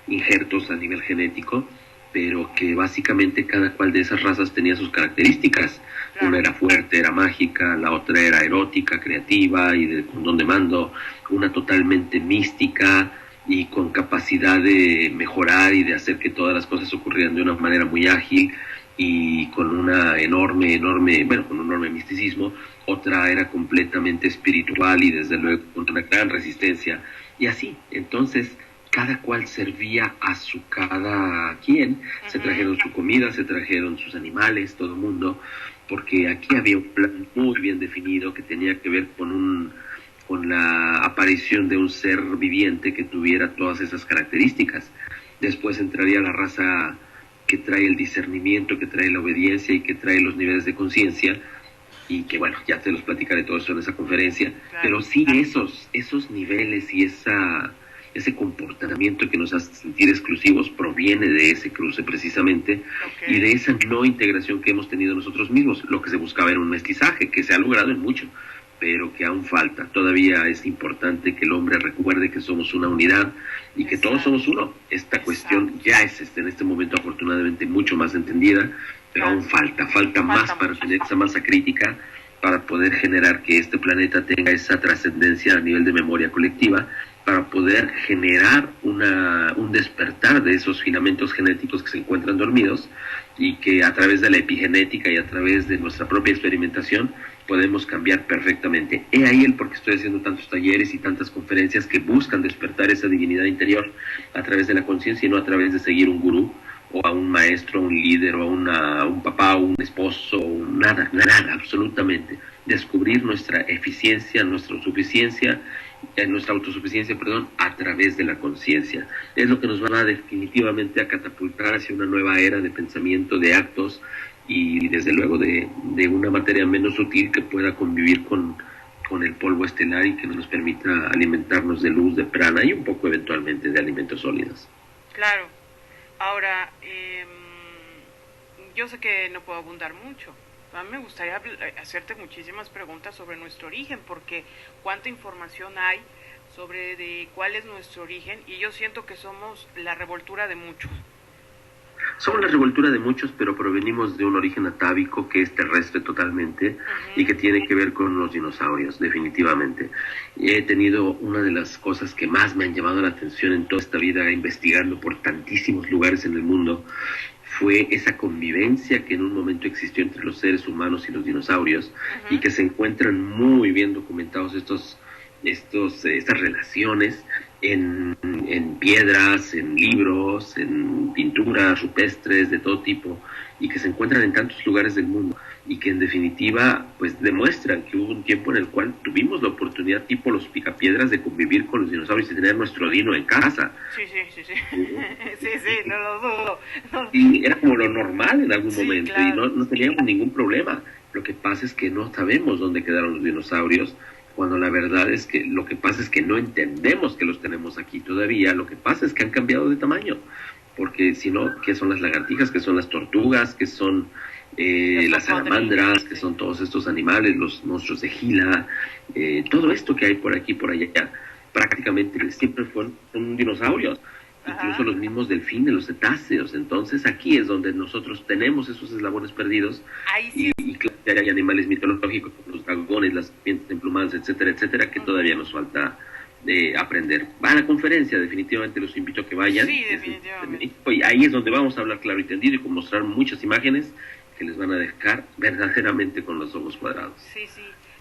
injertos a nivel genético, pero que básicamente cada cual de esas razas tenía sus características. Claro. Una era fuerte, era mágica, la otra era erótica, creativa y con don de mando, una totalmente mística y con capacidad de mejorar y de hacer que todas las cosas ocurrieran de una manera muy ágil y con una con un enorme misticismo. Otra era completamente espiritual y desde luego con una gran resistencia, y así. Entonces cada cual servía a cada quien. Se trajeron su comida, se trajeron sus animales, todo el mundo, porque aquí había un plan muy bien definido que tenía que ver con la aparición de un ser viviente que tuviera todas esas características. Después entraría la raza que trae el discernimiento, que trae la obediencia y que trae los niveles de conciencia, y que bueno, ya te los platicaré todo eso en esa conferencia. Claro. Pero sí, esos niveles y ese comportamiento que nos hace sentir exclusivos proviene de ese cruce precisamente, y de esa no integración que hemos tenido nosotros mismos. Lo que se buscaba era un mestizaje, que se ha logrado en mucho, pero que aún falta. Todavía es importante que el hombre recuerde que somos una unidad y que todos somos uno. Esta cuestión ya es en este momento afortunadamente mucho más entendida, pero aún falta más para tener esa masa crítica para poder generar que este planeta tenga esa trascendencia a nivel de memoria colectiva, para poder generar un despertar de esos filamentos genéticos que se encuentran dormidos y que a través de la epigenética y a través de nuestra propia experimentación podemos cambiar perfectamente. He ahí el por qué estoy haciendo tantos talleres y tantas conferencias que buscan despertar esa divinidad interior a través de la conciencia y no a través de seguir un gurú o a un maestro, un líder, o a un papá, o un esposo, nada, absolutamente. Descubrir nuestra eficiencia, nuestra autosuficiencia, a través de la conciencia. Es lo que nos va definitivamente a catapultar hacia una nueva era de pensamiento, de actos, y desde luego de una materia menos sutil que pueda convivir con el polvo estelar y que nos permita alimentarnos de luz, de prana y un poco eventualmente de alimentos sólidos. Claro. Ahora, yo sé que no puedo abundar mucho. A mí me gustaría hacerte muchísimas preguntas sobre nuestro origen, porque cuánta información hay sobre de cuál es nuestro origen, y yo siento que somos la revoltura de muchos. Somos la revoltura de muchos, pero provenimos de un origen atávico que es terrestre totalmente y que tiene que ver con los dinosaurios, definitivamente. Y he tenido una de las cosas que más me han llamado la atención en toda esta vida, investigando por tantísimos lugares en el mundo, fue esa convivencia que en un momento existió entre los seres humanos y los dinosaurios, y que se encuentran muy bien documentados estas relaciones en piedras, en libros, en pinturas rupestres de todo tipo, y que se encuentran en tantos lugares del mundo, y que en definitiva pues demuestran que hubo un tiempo en el cual tuvimos la oportunidad, tipo los picapiedras, de convivir con los dinosaurios y tener nuestro dino en casa. Sí. Sí, no lo dudo. No. Y era como lo normal en algún momento, claro. Y no teníamos ningún problema. Lo que pasa es que no sabemos dónde quedaron los dinosaurios, cuando la verdad es que lo que pasa es que no entendemos que los tenemos aquí todavía. Lo que pasa es que han cambiado de tamaño, porque si no, ¿qué son las lagartijas? ¿Qué son las tortugas? ¿Qué son las salamandras? ¿Qué son todos estos animales? Los monstruos de Gila, todo esto que hay por aquí, por allá, prácticamente siempre son dinosaurios. Incluso los mismos delfines, los cetáceos. Entonces aquí es donde nosotros tenemos esos eslabones perdidos. Ahí sí. Y claro, hay animales mitológicos como los dragones, las serpientes emplumadas, etcétera, que todavía nos falta aprender. Va a la conferencia, definitivamente los invito a que vayan. Sí, definitivamente. Y ahí es donde vamos a hablar claro y tendido y con mostrar muchas imágenes que les van a dejar verdaderamente con los ojos cuadrados.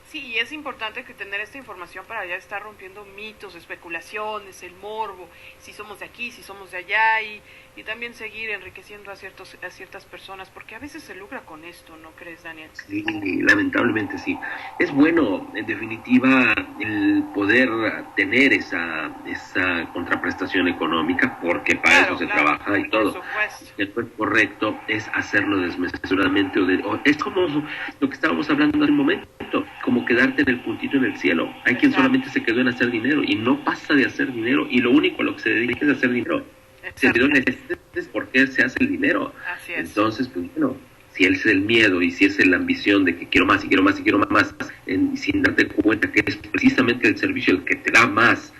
Sí, y es importante que tener esta información para ya estar rompiendo mitos, especulaciones, el morbo, si somos de aquí, si somos de allá, y también seguir enriqueciendo a ciertas personas, porque a veces se lucra con esto, ¿no crees, Daniel? Sí, lamentablemente sí. Es bueno, en definitiva, el poder tener esa contraprestación económica, porque para eso se trabaja y todo. El correcto es hacerlo desmesuradamente, es como lo que estábamos hablando hace un momento, como quedarte en el puntito en el cielo. Hay quien solamente se quedó en hacer dinero y no pasa de hacer dinero, y lo único a lo que se dedica es hacer dinero. Si el dinero necesitas, ¿por qué se hace el dinero? Así es. Entonces, pues bueno, si es el miedo y si es la ambición de que quiero más y quiero más y quiero más, sin darte cuenta que es precisamente el servicio el que te da más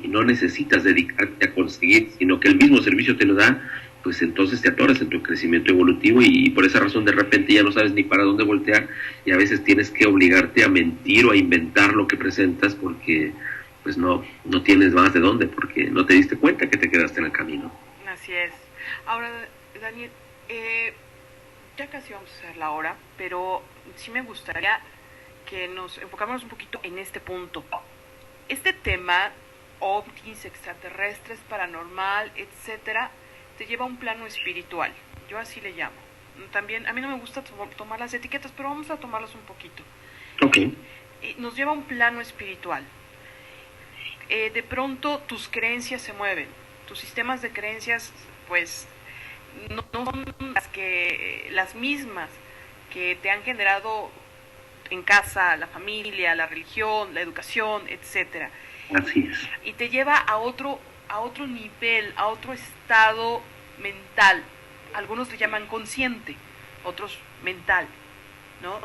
y no necesitas dedicarte a conseguir, sino que el mismo servicio te lo da, pues entonces te atoras en tu crecimiento evolutivo, y por esa razón de repente ya no sabes ni para dónde voltear, y a veces tienes que obligarte a mentir o a inventar lo que presentas, porque pues no tienes más de dónde, porque no te diste cuenta que te quedaste en el camino. Así es. Ahora, Daniel, ya casi vamos a hacer la hora, pero sí me gustaría que nos enfocáramos un poquito en este punto. Este tema, ovnis, extraterrestres, paranormal, etcétera, te lleva a un plano espiritual. Yo así le llamo. También, a mí no me gusta tomar las etiquetas, pero vamos a tomarlas un poquito. Okay. Nos lleva a un plano espiritual. De pronto tus creencias se mueven, tus sistemas de creencias pues no son las mismas que te han generado en casa, la familia, la religión, la educación, etcétera. Así es. Y te lleva a otro nivel, a otro estado mental. Algunos le llaman consciente, otros mental, ¿no?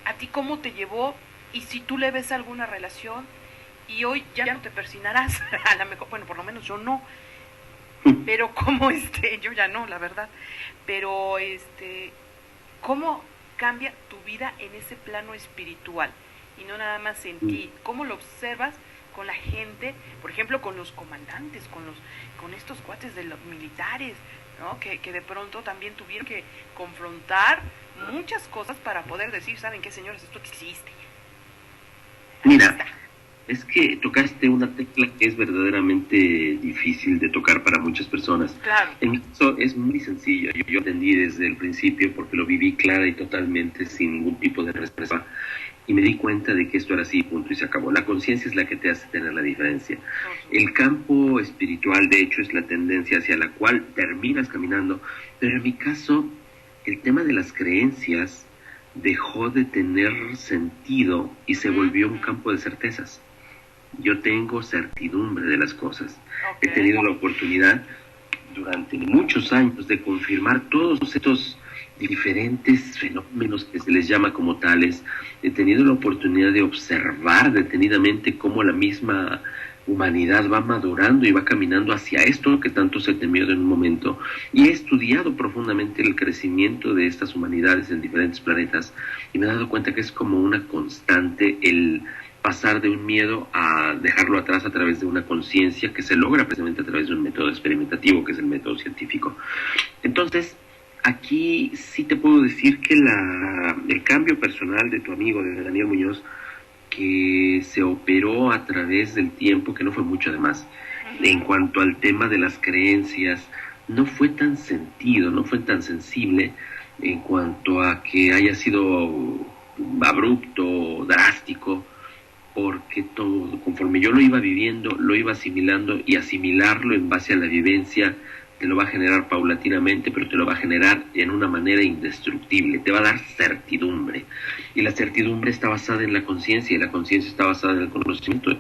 ¿A ti cómo te llevó? Y si tú le ves alguna relación. Y hoy ya no te persinarás, a lo mejor, bueno, por lo menos yo no, pero como yo ya no, la verdad, pero ¿cómo cambia tu vida en ese plano espiritual y no nada más en ti. ¿Cómo lo observas con la gente, por ejemplo, con los comandantes, con estos cuates de los militares, ¿no? Que de pronto también tuvieron que confrontar muchas cosas para poder decir, ¿saben qué, señores? Esto existe. Mira, es que tocaste una tecla que es verdaderamente difícil de tocar para muchas personas. Claro. En mi caso es muy sencillo. Yo entendí desde el principio porque lo viví clara y totalmente sin ningún tipo de respuesta. Y me di cuenta de que esto era así, punto, y se acabó. La conciencia es la que te hace tener la diferencia. El campo espiritual, de hecho, es la tendencia hacia la cual terminas caminando. Pero en mi caso, el tema de las creencias dejó de tener sentido y se volvió un campo de certezas. Yo tengo certidumbre de las cosas. He tenido la oportunidad durante muchos años de confirmar todos estos diferentes fenómenos que se les llama como tales. He tenido la oportunidad de observar detenidamente cómo la misma humanidad va madurando y va caminando hacia esto que tanto se temió en un momento, y he estudiado profundamente el crecimiento de estas humanidades en diferentes planetas y me he dado cuenta que es como una constante el pasar de un miedo a dejarlo atrás a través de una conciencia que se logra precisamente a través de un método experimentativo que es el método científico. Entonces, aquí sí te puedo decir que el cambio personal de tu amigo, de Daniel Muñoz, que se operó a través del tiempo, que no fue mucho además, en cuanto al tema de las creencias, no fue tan sentido, no fue tan sensible en cuanto a que haya sido abrupto, drástico, porque todo, conforme yo lo iba viviendo, lo iba asimilando, y asimilarlo en base a la vivencia te lo va a generar paulatinamente, pero te lo va a generar en una manera indestructible, te va a dar certidumbre, y la certidumbre está basada en la conciencia, y la conciencia está basada en el conocimiento,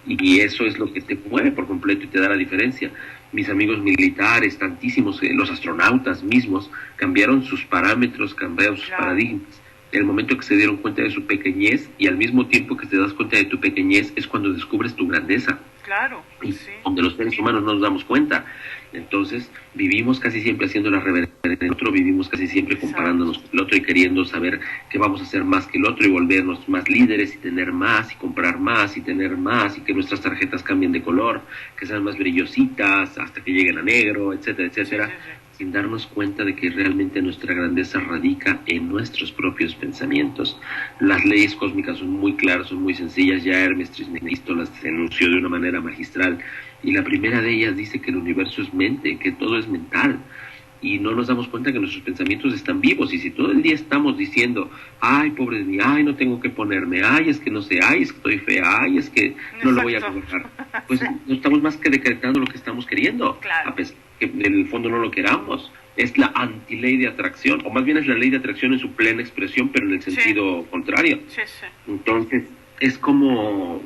y eso es lo que te mueve por completo y te da la diferencia. Mis amigos militares, tantísimos, los astronautas mismos, cambiaron sus parámetros, cambiaron sus paradigmas, en el momento que se dieron cuenta de su pequeñez, y al mismo tiempo que te das cuenta de tu pequeñez es cuando descubres tu grandeza. Claro, y donde los seres humanos no nos damos cuenta. Entonces vivimos casi siempre haciendo la reverencia del otro, vivimos casi siempre comparándonos con el otro y queriendo saber que vamos a hacer más que el otro y volvernos más líderes y tener más y comprar más y tener más y que nuestras tarjetas cambien de color, que sean más brillositas hasta que lleguen a negro, etcétera, etcétera, sin darnos cuenta de que realmente nuestra grandeza radica en nuestros propios pensamientos. Las leyes cósmicas son muy claras, son muy sencillas, ya Hermes Trismegisto las enunció de una manera magistral, y la primera de ellas dice que el universo es mente, que todo es mental, y no nos damos cuenta que nuestros pensamientos están vivos, y si todo el día estamos diciendo, ay, pobre de mí, ay, no tengo que ponerme, ay, es que no sé, ay, es que estoy fea, ay, es que no lo voy a colocar, pues no estamos más que decretando lo que estamos queriendo, a pesar que en el fondo no lo queramos. Es la antiley de atracción, o más bien es la ley de atracción en su plena expresión, pero en el sentido contrario. Entonces, es como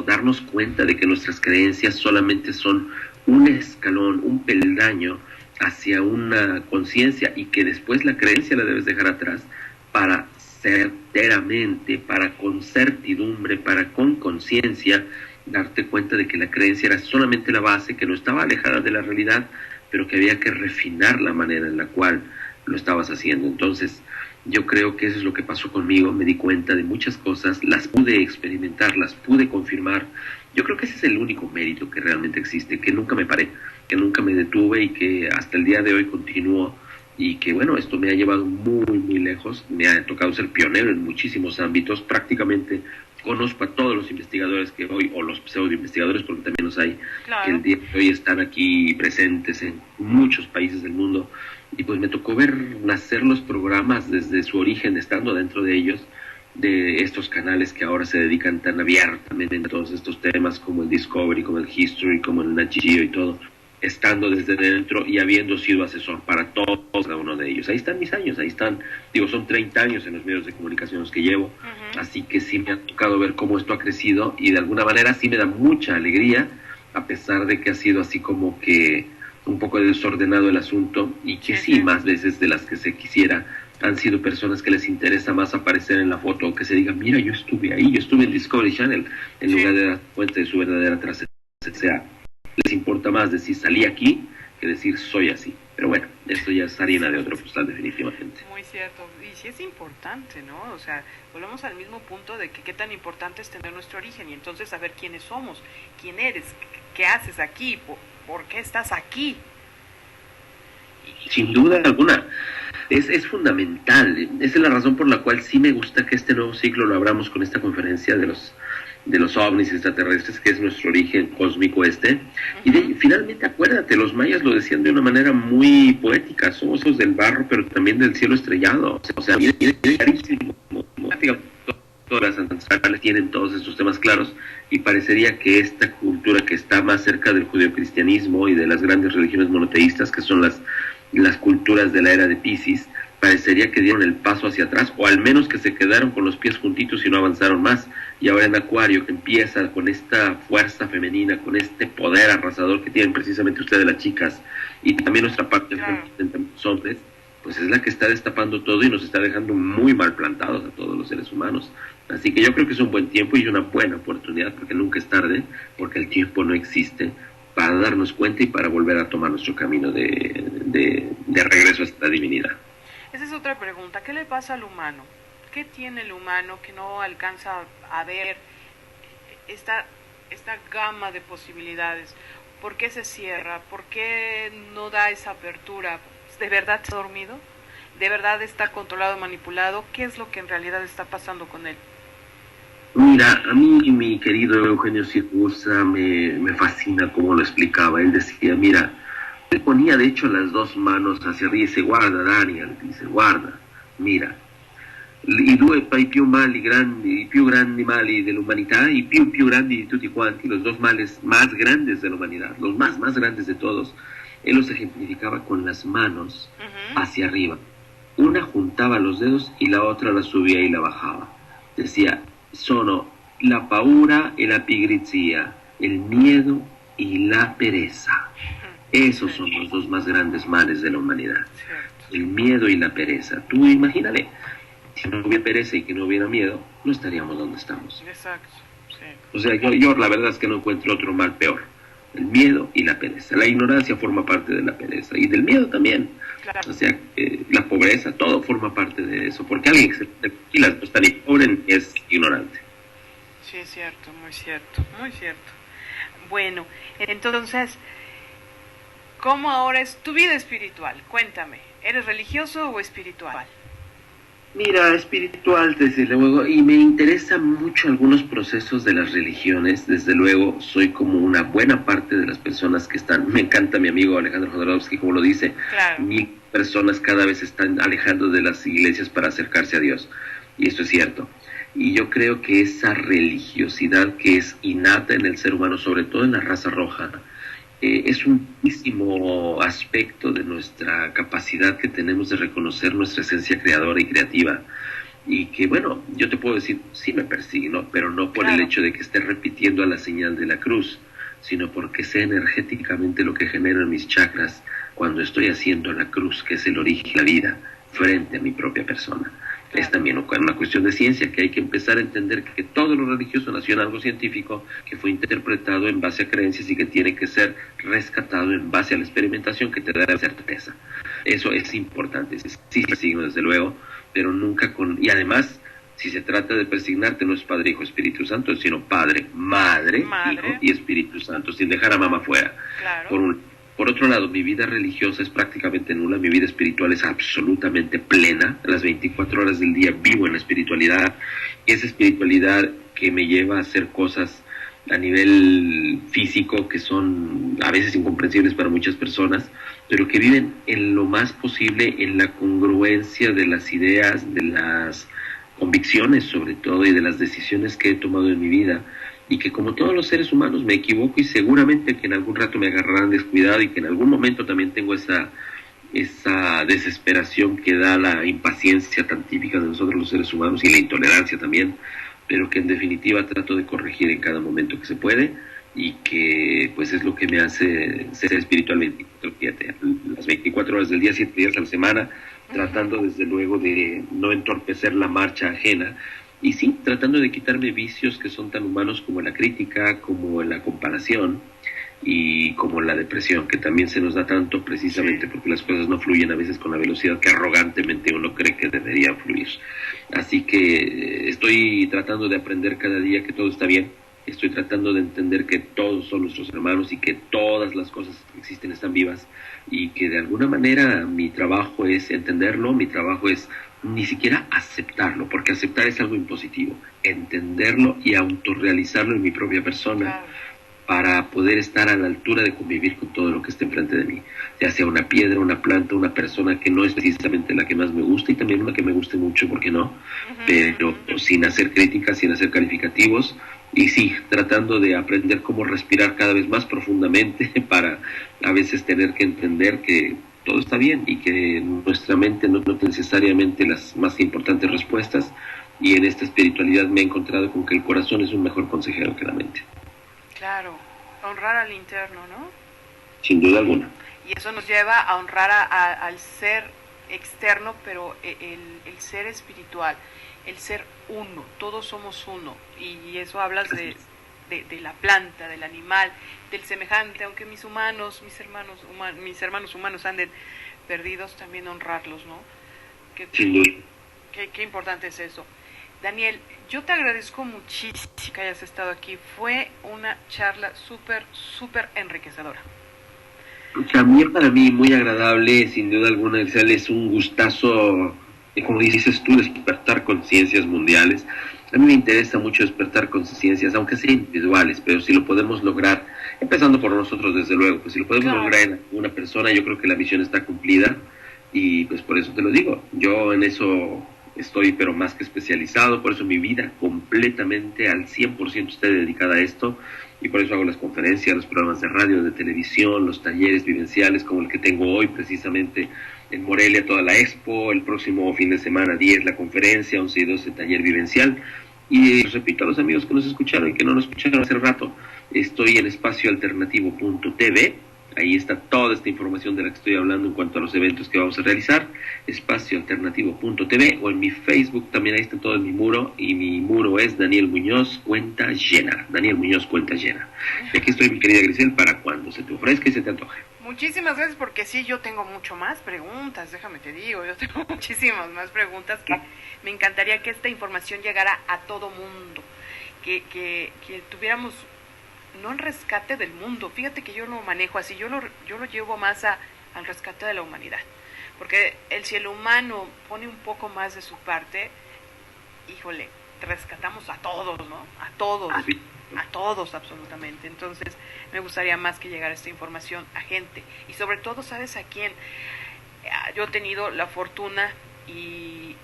darnos cuenta de que nuestras creencias solamente son un escalón, un peldaño hacia una conciencia, y que después la creencia la debes dejar atrás para certeramente, para con certidumbre, para con conciencia, darte cuenta de que la creencia era solamente la base, que no estaba alejada de la realidad, pero que había que refinar la manera en la cual lo estabas haciendo. Entonces, yo creo que eso es lo que pasó conmigo. Me di cuenta de muchas cosas, las pude experimentar, las pude confirmar. Yo creo que ese es el único mérito que realmente existe, que nunca me paré, que nunca me detuve y que hasta el día de hoy continúo, y que bueno, esto me ha llevado muy, muy lejos. Me ha tocado ser pionero en muchísimos ámbitos, prácticamente conozco a todos los investigadores que hoy, o los pseudo-investigadores, porque también los hay, que el día de hoy están aquí presentes en muchos países del mundo, y pues me tocó ver nacer los programas desde su origen, estando dentro de ellos, de estos canales que ahora se dedican tan abiertamente a todos estos temas, como el Discovery, como el History, como el Nat Geo y todo, estando desde dentro y habiendo sido asesor para todos cada uno de ellos. Ahí están mis años, ahí están, digo, son 30 años en los medios de comunicación los que llevo, así que sí me ha tocado ver cómo esto ha crecido, y de alguna manera sí me da mucha alegría, a pesar de que ha sido así como que un poco desordenado el asunto, y que sí, más veces de las que se quisiera, han sido personas que les interesa más aparecer en la foto, o que se digan, mira, yo estuve ahí, yo estuve en Discovery Channel, en lugar de dar cuenta de su verdadera trascendencia. Les importa más decir salí aquí que decir soy así. Pero bueno, esto ya es harina de otro costal definitivamente. Muy cierto, y sí es importante, ¿no? O sea, volvemos al mismo punto de que qué tan importante es tener nuestro origen y entonces saber quiénes somos, quién eres, qué haces aquí, por qué estás aquí. Sin duda alguna, es fundamental. Esa es la razón por la cual sí me gusta que este nuevo ciclo lo abramos con esta conferencia de los ovnis extraterrestres, que es nuestro origen cósmico y finalmente acuérdate, los mayas lo decían de una manera muy poética: somos los del barro pero también del cielo estrellado. O sea, clarísimo. Todas las ancestrales tienen todos estos temas claros, y parecería que esta cultura que está más cerca del judeocristianismo y de las grandes religiones monoteístas, que son las culturas de la era de Piscis, parecería que dieron el paso hacia atrás, o al menos que se quedaron con los pies juntitos y no avanzaron más. Y ahora en Acuario, que empieza con esta fuerza femenina, con este poder arrasador que tienen precisamente ustedes las chicas, y también nuestra parte de los hombres, pues es la que está destapando todo y nos está dejando muy mal plantados a todos los seres humanos. Así que yo creo que es un buen tiempo y una buena oportunidad, porque nunca es tarde, porque el tiempo no existe, para darnos cuenta y para volver a tomar nuestro camino de regreso a esta divinidad. Esa es otra pregunta. ¿Qué le pasa al humano? ¿Qué tiene el humano que no alcanza a ver esta gama de posibilidades? ¿Por qué se cierra? ¿Por qué no da esa apertura? ¿De verdad está dormido? ¿De verdad está controlado, manipulado? ¿Qué es lo que en realidad está pasando con él? Mira, a mí mi querido Eugenio Siracusa me fascina cómo lo explicaba. Él decía, mira, él ponía de hecho las dos manos hacia arriba y dice: guarda, Daniel, dice, guarda, mira, i due più mali grandi, più grandi mali dell'umanità, i più grandi di tutti quanti, los dos males más grandes de la humanidad, los más grandes de todos. Él los ejemplificaba con las manos hacia arriba. Una juntaba los dedos y la otra la subía y la bajaba. Decía: sono la paura e la pigrizia, el miedo y la pereza. Esos son los dos más grandes males de la humanidad. El miedo y la pereza. Tú imagínate, si no hubiera pereza y que no hubiera miedo, no estaríamos donde estamos. Exacto, sí. O sea, yo la verdad es que no encuentro otro mal peor. El miedo y la pereza. La ignorancia forma parte de la pereza y del miedo también. Claro. O sea, la pobreza, todo forma parte de eso, porque alguien que se tranquila no está ni pobre ni es ignorante. Sí, es cierto, muy cierto, muy cierto. Bueno, entonces, ¿cómo ahora es tu vida espiritual? Cuéntame, ¿eres religioso o espiritual? Mira, espiritual desde luego, y me interesan mucho algunos procesos de las religiones. Desde luego soy como una buena parte de las personas que están, me encanta mi amigo Alejandro Jodorowsky como lo dice, claro. 1000 personas cada vez se están alejando de las iglesias para acercarse a Dios, y esto es cierto. Y yo creo que esa religiosidad que es innata en el ser humano, sobre todo en la raza roja, es un muchísimo aspecto de nuestra capacidad que tenemos de reconocer nuestra esencia creadora y creativa, y que bueno, yo te puedo decir, sí me persigue, ¿no? Pero no por el hecho de que esté repitiendo a la señal de la cruz, sino porque sé energéticamente lo que genera en mis chakras cuando estoy haciendo la cruz, que es el origen de la vida, frente a mi propia persona. Es también una cuestión de ciencia, que hay que empezar a entender que todo lo religioso nació en algo científico, que fue interpretado en base a creencias y que tiene que ser rescatado en base a la experimentación que te da la certeza. Eso es importante, sí persigno desde luego, pero nunca con... Y además, si se trata de persignarte, no es Padre, Hijo, Espíritu Santo, sino Padre, Madre, Hijo y Espíritu Santo, sin dejar a mamá fuera. Claro. Por otro lado, mi vida religiosa es prácticamente nula, mi vida espiritual es absolutamente plena. Las 24 horas del día vivo en la espiritualidad, y esa espiritualidad que me lleva a hacer cosas a nivel físico que son a veces incomprensibles para muchas personas, pero que viven en lo más posible en la congruencia de las ideas, de las convicciones sobre todo, y de las decisiones que he tomado en mi vida. Y que como todos los seres humanos me equivoco, y seguramente que en algún rato me agarrarán descuidado, y que en algún momento también tengo esa desesperación que da la impaciencia tan típica de nosotros los seres humanos, y la intolerancia también, pero que en definitiva trato de corregir en cada momento que se puede, y que pues es lo que me hace ser espiritual 24/7, las 24 horas del día, 7 días a la semana, tratando desde luego de no entorpecer la marcha ajena. Y sí, tratando de quitarme vicios que son tan humanos como la crítica, como la comparación, y como la depresión, que también se nos da tanto precisamente porque las cosas no fluyen a veces con la velocidad que arrogantemente uno cree que deberían fluir. Así que estoy tratando de aprender cada día que todo está bien. Estoy tratando de entender que todos son nuestros hermanos y que todas las cosas que existen están vivas y que de alguna manera mi trabajo es entenderlo, mi trabajo es ni siquiera aceptarlo, porque aceptar es algo impositivo, entenderlo y autorrealizarlo en mi propia persona para poder estar a la altura de convivir con todo lo que esté enfrente de mí, ya sea una piedra, una planta, una persona que no es precisamente la que más me gusta y también una que me guste mucho, ¿por qué no? Pero sin hacer críticas, sin hacer calificativos, y sí, tratando de aprender cómo respirar cada vez más profundamente para a veces tener que entender que todo está bien y que nuestra mente no tiene necesariamente las más importantes respuestas, y en esta espiritualidad me he encontrado con que el corazón es un mejor consejero que la mente. Claro, honrar al interno, ¿no? Sin duda alguna. Y eso nos lleva a honrar al ser externo, pero el ser espiritual, el ser uno, todos somos uno, y eso hablas de la planta, del animal, del semejante, aunque mis hermanos humanos anden perdidos, también honrarlos, ¿no? Qué importante es eso. Daniel, yo te agradezco muchísimo que hayas estado aquí, fue una charla súper enriquecedora. También para mí muy agradable, sin duda alguna, es un gustazo, como dices tú, despertar conciencias mundiales. A mí me interesa mucho despertar conciencias, aunque sean individuales, pero si lo podemos lograr, empezando por nosotros desde luego, pues si lo podemos lograr en una persona, yo creo que la misión está cumplida, y pues por eso te lo digo, yo en eso estoy pero más que especializado, por eso mi vida completamente al 100% está dedicada a esto, y por eso hago las conferencias, los programas de radio, de televisión, los talleres vivenciales como el que tengo hoy precisamente en Morelia, toda la expo, el próximo fin de semana 10 la conferencia, 11 y 12 taller vivencial. Y repito a los amigos que nos escucharon y que no nos escucharon hace rato, estoy en espacioalternativo.tv, ahí está toda esta información de la que estoy hablando en cuanto a los eventos que vamos a realizar, espacioalternativo.tv, o en mi Facebook también, ahí está todo en mi muro, y mi muro es Daniel Muñoz Cuenta Llena, Daniel Muñoz Cuenta Llena. Y aquí estoy, mi querida Grisel, para cuando se te ofrezca y se te antoje. Muchísimas gracias, porque sí, yo tengo mucho más preguntas, déjame te digo, yo tengo muchísimas más preguntas que me encantaría que esta información llegara a todo mundo, que tuviéramos, no el rescate del mundo, fíjate que yo lo manejo así, yo lo llevo más al rescate de la humanidad, porque si el humano pone un poco más de su parte, híjole, rescatamos a todos, ¿no? A todos. A todos absolutamente. Entonces me gustaría más que llegara esta información a gente, y sobre todo, ¿sabes a quién? Yo he tenido la fortuna y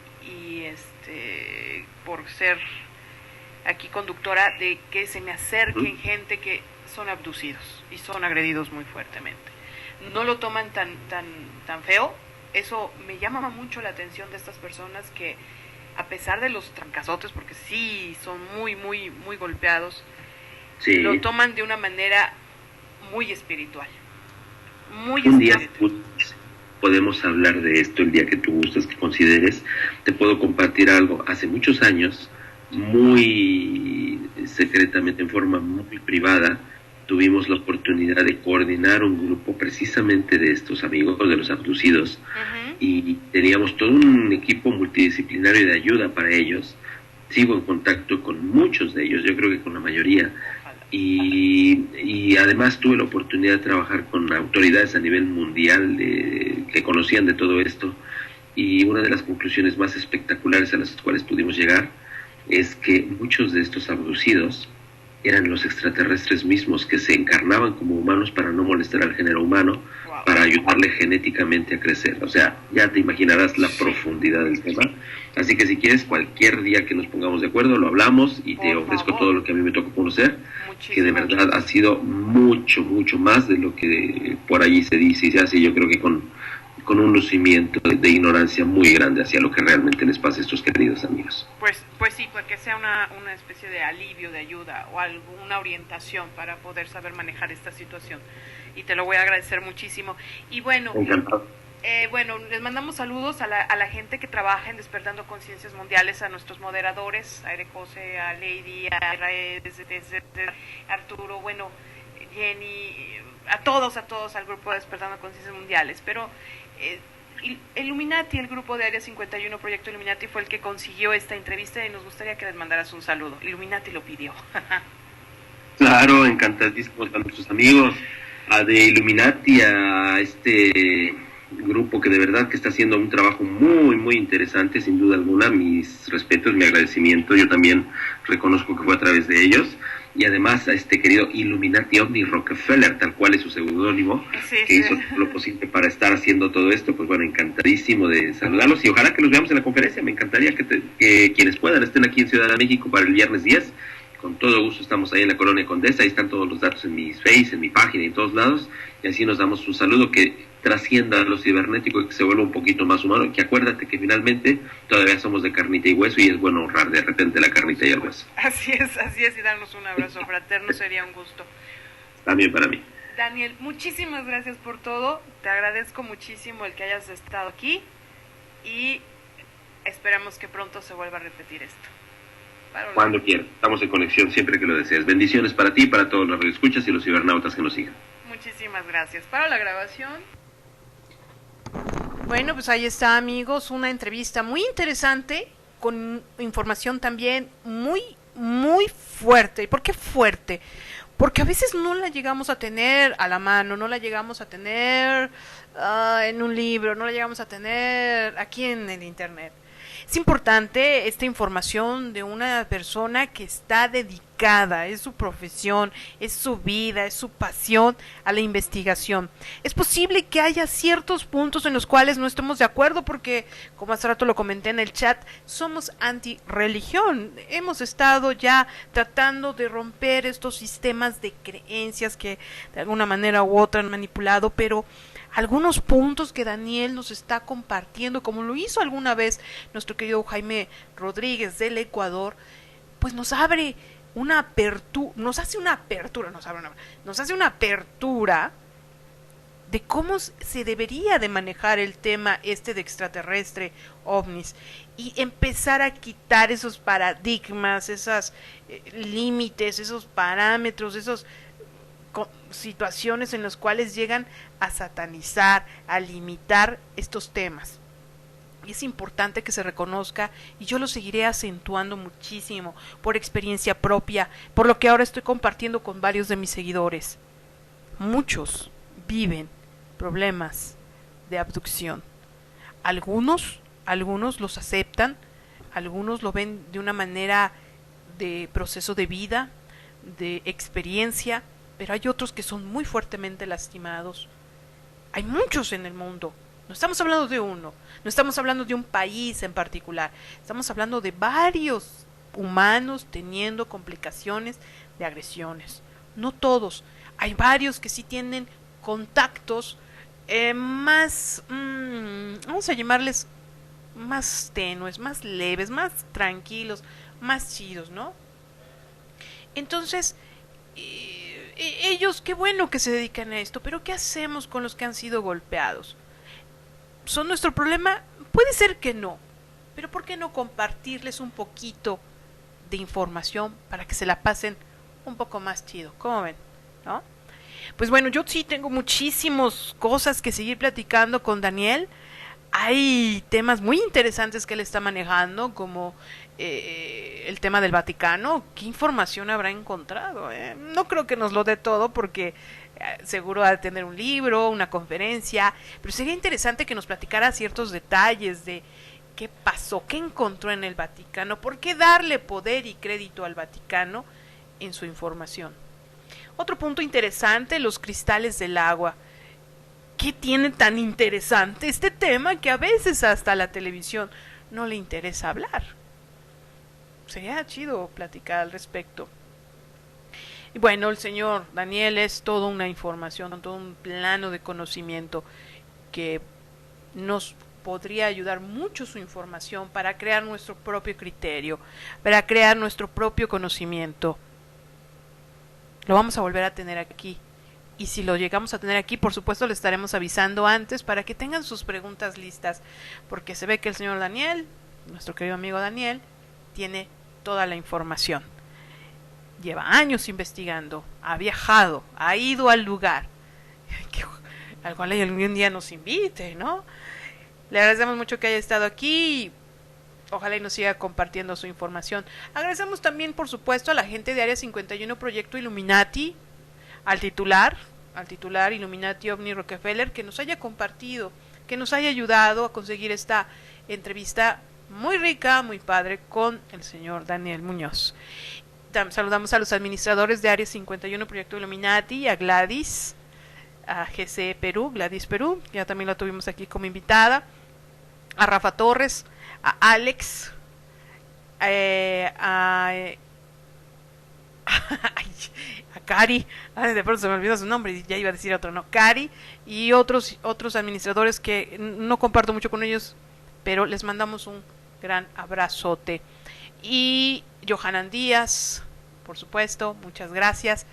por ser aquí conductora, de que se me acerquen gente que son abducidos y son agredidos muy fuertemente. No lo toman tan feo. Eso me llama mucho la atención de estas personas, que a pesar de los trancazotes, porque sí son muy golpeados, sí, lo toman de una manera muy espiritual. Un día podemos hablar de esto, el día que tú gustes, que consideres. Te puedo compartir algo. Hace muchos años, muy secretamente, en forma muy privada, tuvimos la oportunidad de coordinar un grupo precisamente de estos amigos, de los abducidos, y teníamos todo un equipo multidisciplinario de ayuda para ellos. Sigo en contacto con muchos de ellos, yo creo que con la mayoría, y además tuve la oportunidad de trabajar con autoridades a nivel mundial que conocían de todo esto, y una de las conclusiones más espectaculares a las cuales pudimos llegar es que muchos de estos abducidos eran los extraterrestres mismos, que se encarnaban como humanos para no molestar al género humano, para ayudarle genéticamente a crecer. O sea, ya te imaginarás la profundidad del tema. Así que si quieres, cualquier día que nos pongamos de acuerdo, lo hablamos y te ofrezco todo lo que a mí me tocó conocer, que de verdad ha sido mucho más de lo que por allí se dice y se hace. Yo creo que con un lucimiento de ignorancia muy grande hacia lo que realmente les pasa a estos queridos amigos. Pues sí, porque sea una especie de alivio, de ayuda o alguna orientación para poder saber manejar esta situación. Y te lo voy a agradecer muchísimo. Y bueno, les mandamos saludos a la gente que trabaja en Despertando Conciencias Mundiales, a nuestros moderadores, a Eric José, a Lady, a Israel, a Arturo. Bueno, Jenny, a todos, al grupo de Despertando Conciencias Mundiales, pero Illuminati, el grupo de Área 51, Proyecto Illuminati, fue el que consiguió esta entrevista y nos gustaría que les mandaras un saludo. Illuminati lo pidió. Claro, encantadísimos a nuestros amigos, a de Illuminati, a este grupo que de verdad que está haciendo un trabajo muy, muy interesante, sin duda alguna. Mis respetos, mi agradecimiento. Yo también reconozco que fue a través de ellos. Y además a este querido Illuminati Omni Rockefeller, tal cual es su seudónimo, que hizo todo lo posible para estar haciendo todo esto. Pues bueno, encantadísimo de saludarlos y ojalá que los veamos en la conferencia. Me encantaría que quienes puedan estén aquí en Ciudad de México para el viernes 10. Con todo gusto estamos ahí en la Colonia Condesa, ahí están todos los datos en mi Face, en mi página y en todos lados, y así nos damos un saludo que trascienda a lo cibernético y que se vuelva un poquito más humano, y que acuérdate que finalmente todavía somos de carnita y hueso y es bueno honrar de repente la carnita y el hueso. Así es, y darnos un abrazo fraterno sería un gusto. También para mí. Daniel, muchísimas gracias por todo, te agradezco muchísimo el que hayas estado aquí y esperamos que pronto se vuelva a repetir esto. Cuando quieras, estamos en conexión siempre que lo desees. Bendiciones para ti, para todos los radioescuchas y los cibernautas que nos sigan. Muchísimas gracias. Para la grabación. Bueno, pues ahí está, amigos, una entrevista muy interesante, con información también muy, muy fuerte. ¿Y por qué fuerte? Porque a veces no la llegamos a tener a la mano, no la llegamos a tener en un libro, no la llegamos a tener aquí en el internet. Es importante esta información de una persona que está dedicada, es su profesión, es su vida, es su pasión a la investigación. Es posible que haya ciertos puntos en los cuales no estemos de acuerdo porque, como hace rato lo comenté en el chat, somos anti-religión. Hemos estado ya tratando de romper estos sistemas de creencias que de alguna manera u otra han manipulado, pero algunos puntos que Daniel nos está compartiendo, como lo hizo alguna vez nuestro querido Jaime Rodríguez del Ecuador, pues nos abre una apertura, nos hace una apertura de cómo se debería de manejar el tema de extraterrestre, ovnis, y empezar a quitar esos paradigmas, esos límites, esos parámetros, esos situaciones en las cuales llegan a satanizar, a limitar estos temas. Y es importante que se reconozca, y yo lo seguiré acentuando muchísimo por experiencia propia, por lo que ahora estoy compartiendo con varios de mis seguidores. Muchos viven problemas de abducción. Algunos los aceptan, algunos lo ven de una manera de proceso de vida, de experiencia, pero hay otros que son muy fuertemente lastimados. Hay muchos en el mundo. No estamos hablando de uno, no estamos hablando de un país en particular. Estamos hablando de varios humanos teniendo complicaciones de agresiones. No todos. Hay varios que sí tienen contactos más, vamos a llamarles más tenues, más leves, más tranquilos, más chidos, ¿no? Entonces, ellos, qué bueno que se dedican a esto, pero ¿qué hacemos con los que han sido golpeados? ¿Son nuestro problema? Puede ser que no, pero ¿por qué no compartirles un poquito de información para que se la pasen un poco más chido? ¿Cómo ven? ¿No? Pues bueno, yo sí tengo muchísimas cosas que seguir platicando con Daniel. Hay temas muy interesantes que él está manejando, como el tema del Vaticano. ¿Qué información habrá encontrado? No creo que nos lo dé todo porque seguro ha de tener un libro, una conferencia, pero sería interesante que nos platicara ciertos detalles de qué pasó, qué encontró en el Vaticano, por qué darle poder y crédito al Vaticano en su información. Otro punto interesante, los cristales del agua. ¿Qué tiene tan interesante este tema que a veces hasta la televisión no le interesa hablar? Sería chido platicar al respecto. Y bueno, el señor Daniel es toda una información, todo un plano de conocimiento que nos podría ayudar mucho su información para crear nuestro propio criterio, para crear nuestro propio conocimiento. Lo vamos a volver a tener aquí. Y si lo llegamos a tener aquí, por supuesto le estaremos avisando antes para que tengan sus preguntas listas, porque se ve que el señor Daniel, nuestro querido amigo Daniel, tiene toda la información. lleva años investigando, ha viajado, ha ido al lugar, al cual algún día nos invite, ¿no? Le agradecemos mucho que haya estado aquí. Ojalá y nos siga compartiendo su información. Agradecemos también, por supuesto, a la gente de Área 51 Proyecto Illuminati, al titular Illuminati OVNI Rockefeller, que nos haya compartido, que nos haya ayudado a conseguir esta entrevista muy rica, muy padre, con el señor Daniel Muñoz. Saludamos a los administradores de Área 51 Proyecto Illuminati, a Gladys, a GCE Perú, Gladys Perú, ya también la tuvimos aquí como invitada, a Rafa Torres, a Alex, a Cari, de pronto se me olvidó su nombre y ya iba a decir otro, no, Cari, y otros administradores que no comparto mucho con ellos, pero les mandamos un gran abrazote. Y Johanan Díaz, por supuesto, muchas gracias.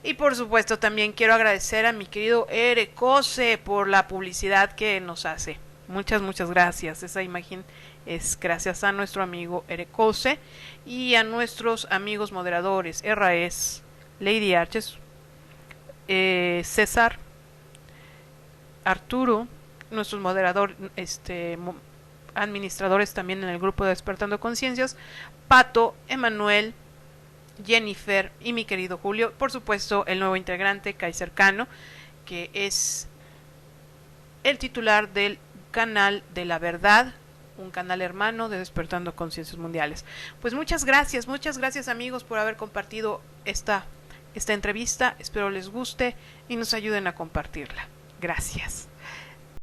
Y por supuesto también quiero agradecer a mi querido Erecose por la publicidad que nos hace. Muchas gracias. Esa imagen es gracias a nuestro amigo Erecose y a nuestros amigos moderadores RAES, Lady Arches, César, Arturo, nuestros moderadores, administradores también en el grupo de Despertando Conciencias, Pato, Emanuel, Jennifer y mi querido Julio, por supuesto el nuevo integrante Kaiser Cano, que es el titular del canal de la verdad, un canal hermano de Despertando Conciencias Mundiales. Pues muchas gracias amigos por haber compartido esta entrevista, espero les guste y nos ayuden a compartirla. Gracias.